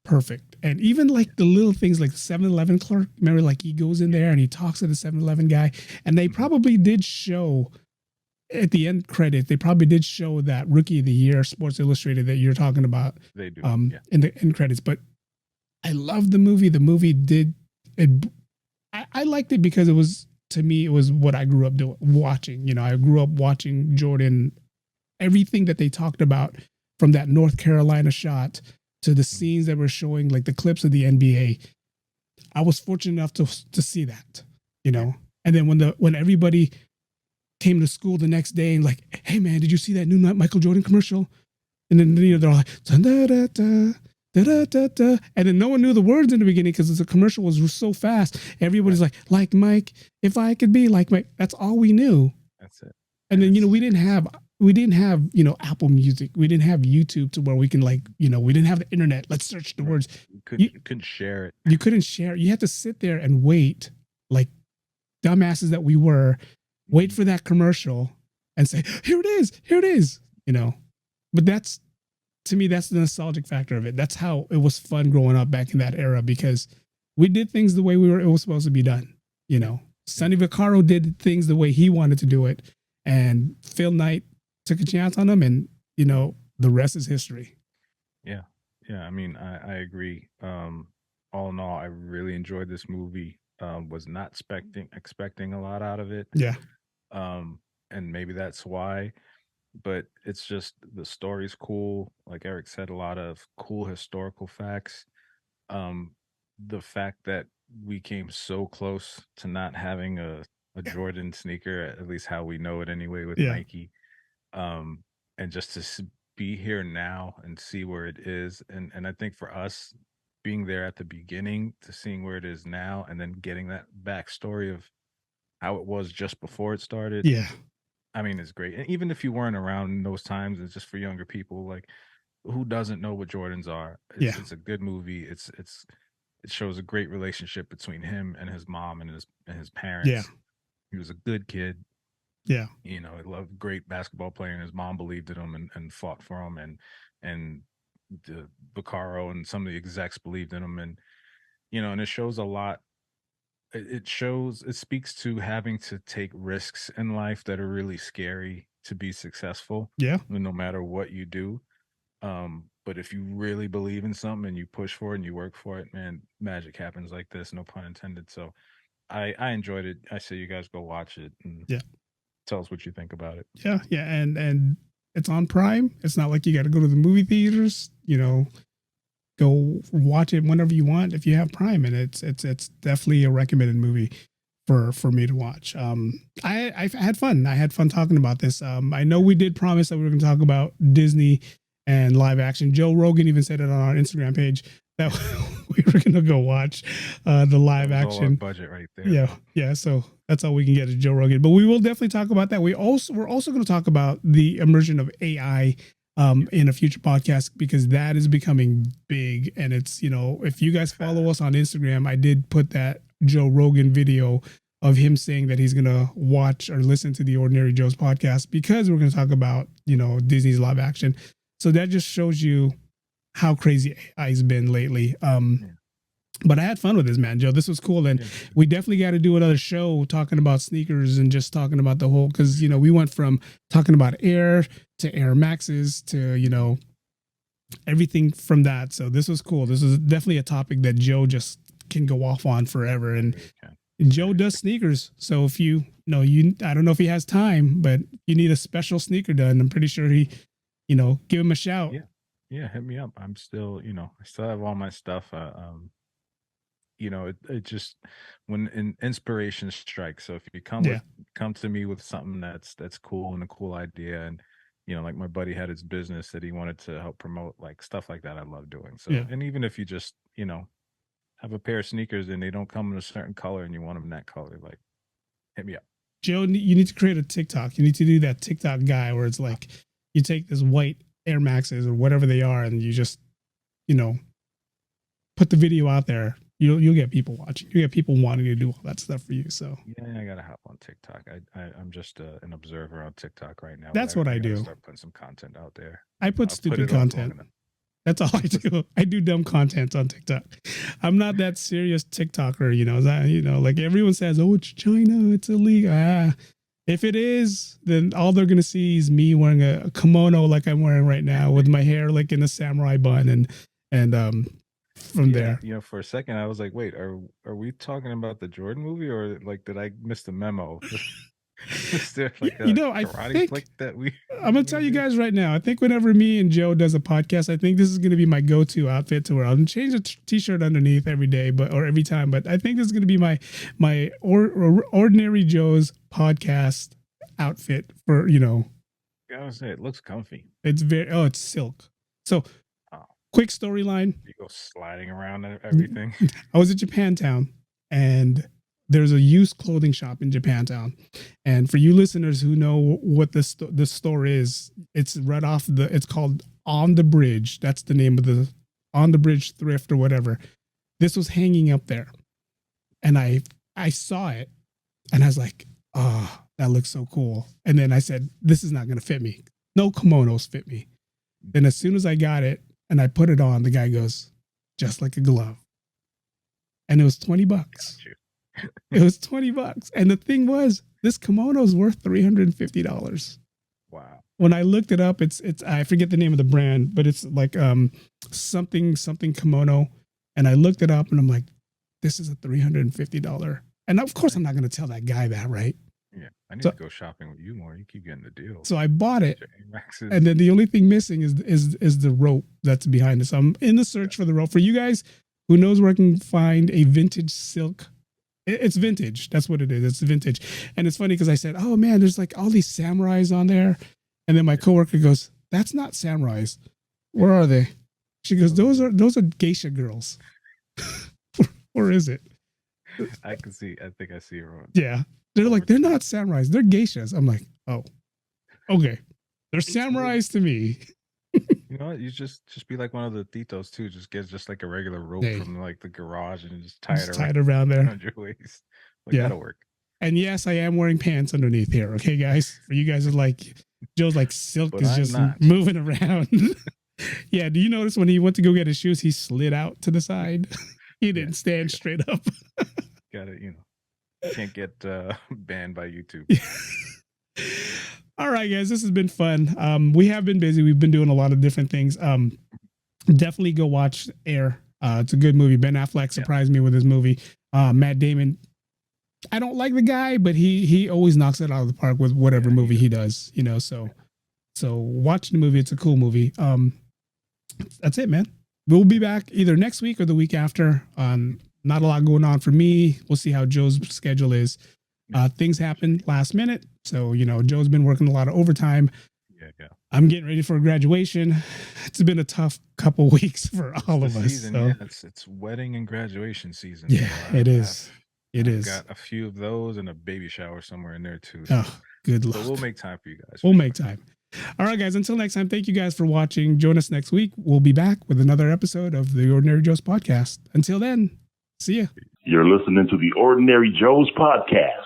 perfect. And even like the little things like the 7-Eleven clerk. Remember, like he goes in there and he talks to the 7-Eleven guy, and they probably did show. At the end credit, they probably did show that Rookie of the Year Sports Illustrated that you're talking about. They do, in the end credits. But I loved the movie. The movie did it. I liked it because it was, to me, it was what I grew up watching. I grew up watching Jordan. Everything that they talked about, from that North Carolina shot to the scenes that were showing, like the clips of the NBA. I was fortunate enough to see that. And then when everybody came to school the next day and like, hey man, did you see that new Michael Jordan commercial? And then they're all like, da-da-da-da, da-da-da-da. And then no one knew the words in the beginning because the commercial was so fast. Everybody's like Mike, if I could be like Mike. That's all we knew. That's it. And then we didn't have Apple Music. We didn't have YouTube to where we can we didn't have the internet. Let's search the words. You couldn't share it. You couldn't share. You had to sit there and wait, like dumbasses that we were. Wait for that commercial and say, here it is, But that's, to me, that's the nostalgic factor of it. That's how it was fun growing up back in that era, because we did things the way it was supposed to be done. Sonny Vaccaro did things the way he wanted to do it, and Phil Knight took a chance on him, and, the rest is history. Yeah. Yeah. I mean, I agree. All in all, I really enjoyed this movie. Was not expecting a lot out of it. Yeah. And maybe that's why, but it's just, the story's cool. Like Eric said, a lot of cool historical facts. The fact that we came so close to not having a Jordan sneaker, at least how we know it anyway, with Nike. And just to be here now and see where it is. And I think for us, being there at the beginning to seeing where it is now, and then getting that backstory of how it was just before it started. Yeah. I mean, it's great. And even if you weren't around in those times, it's just for younger people, like, who doesn't know what Jordans are? It's a good movie. It shows a great relationship between him and his mom and his parents. Yeah. He was a good kid. Yeah. He loved, great basketball player, and his mom believed in him and fought for him, and the Vaccaro and some of the execs believed in him, and and it shows a lot. It speaks to having to take risks in life that are really scary to be successful. Yeah. No matter what you do. But if you really believe in something and you push for it and you work for it, man, magic happens like this, no pun intended. So I enjoyed it. I say you guys go watch it and tell us what you think about it. Yeah. Yeah. And it's on Prime. It's not like you got to go to the movie theaters, go watch it whenever you want if you have Prime, and it's definitely a recommended movie for me to watch. I had fun. I had fun talking about this. I know we did promise that we were going to talk about Disney and live action. Joe Rogan even said it on our Instagram page that we were going to go watch the live action budget right there. Yeah. So that's all we can get is Joe Rogan. But we will definitely talk about that. We're also going to talk about the immersion of AI in a future podcast, because that is becoming big. And it's, if you guys follow us on Instagram, I did put that Joe Rogan video of him saying that he's going to watch or listen to the Ordinary Joe's podcast because we're going to talk about, Disney's live action. So that just shows you how crazy AI's been lately. But I had fun with this, man, Joe. This was cool. And we definitely got to do another show talking about sneakers and just talking about the whole, because, we went from talking about Air to Air Maxes to, everything from that. So this was cool. This is definitely a topic that Joe just can go off on forever. And Joe does sneakers. So if I don't know if he has time, but you need a special sneaker done, I'm pretty sure he, give him a shout. Yeah. Hit me up. I'm still, I still have all my stuff. It just when an inspiration strikes. So if you come to me with something that's cool and a cool idea, and like my buddy had his business that he wanted to help promote, like stuff like that, I love doing. So and even if you just have a pair of sneakers and they don't come in a certain color and you want them in that color, like hit me up. Joe, you need to create a TikTok. You need to do that TikTok guy where it's like you take this white Air Maxes or whatever they are and you just put the video out there. You'll get people watching. You get people wanting to do all that stuff for you. So I gotta hop on TikTok. I'm just an observer on TikTok right now. That's what I do. Start putting some content out there. I put stupid content. That's all I do. I do dumb content on TikTok. I'm not that serious TikToker. Like everyone says, oh, it's China, it's illegal. If it is, then all they're gonna see is me wearing a kimono like I'm wearing right now with my hair like in a samurai bun and from there. For a second I was like, wait, are we talking about the Jordan movie, or like did I miss the memo? Is there like I think that I'm gonna tell you guys right now, I think whenever me and Joe does a podcast, I think this is gonna be my go-to outfit to wear. I'll change a t-shirt underneath every day or every time, but I think this is gonna be my Ordinary Joe's podcast outfit for I would say it looks comfy. It's it's silk. So quick storyline. You go sliding around and everything. I was at Japantown, and there's a used clothing shop in Japantown. And for you listeners who know what this store is, it's right off it's called On the Bridge. That's the name of the On the Bridge Thrift or whatever. This was hanging up there. And I saw it and I was like, oh, that looks so cool. And then I said, this is not going to fit me. No kimonos fit me. Then as soon as I got it and I put it on, the guy goes, just like a glove. And it was $20. It was $20. And the thing was, this kimono is worth $350. Wow. When I looked it up, it's I forget the name of the brand, but it's like something kimono. And I looked it up and I'm like, this is a $350. And of course I'm not going to tell that guy that, right? Yeah. I need to go shopping with you more. You keep getting the deal. So I bought it. And then the only thing missing is the rope that's behind it. So I'm in the search for the rope. For you guys who knows where I can find a vintage silk. It's vintage. That's what it is. It's vintage. And it's funny because I said, oh man, there's like all these samurais on there. And then my coworker goes, that's not samurais. Where are they? She goes, those are geisha girls. Or is it? I think I see her. Yeah. They're like, they're not samurais. They're geishas. I'm like, oh, okay. They're samurais to me. You know what? You just be like one of the titos too. Just get like a regular rope from like the garage and just tie it around there around your waist. Like, that'll work. And yes, I am wearing pants underneath here. Okay, guys. For you guys are like, Joe's like silk is just moving around. Yeah. Do you notice when he went to go get his shoes, he slid out to the side? He didn't stand straight up. Got it. Can't get banned by YouTube. All right, guys, this has been fun. We have been busy. We've been doing a lot of different things. Definitely go watch Air. It's a good movie. Ben Affleck surprised me with his movie. Matt Damon, I don't like the guy, but he always knocks it out of the park with whatever movie he does. So watch the movie. It's a cool movie. That's it, man. We'll be back either next week or the week after. Not a lot going on for me. We'll see how Joe's schedule is. Things happen last minute. So, Joe's been working a lot of overtime. Yeah. I'm getting ready for graduation. It's been a tough couple weeks for all of us. Season, so. It's wedding and graduation season. Yeah, it is. I've got a few of those and a baby shower somewhere in there too. So. Oh, good luck. So we'll make time for you guys. We'll make time. All right, guys. Until next time, thank you guys for watching. Join us next week. We'll be back with another episode of the Ordinary Joe's podcast. Until then, See ya. You're listening to the Ordinary Joe's podcast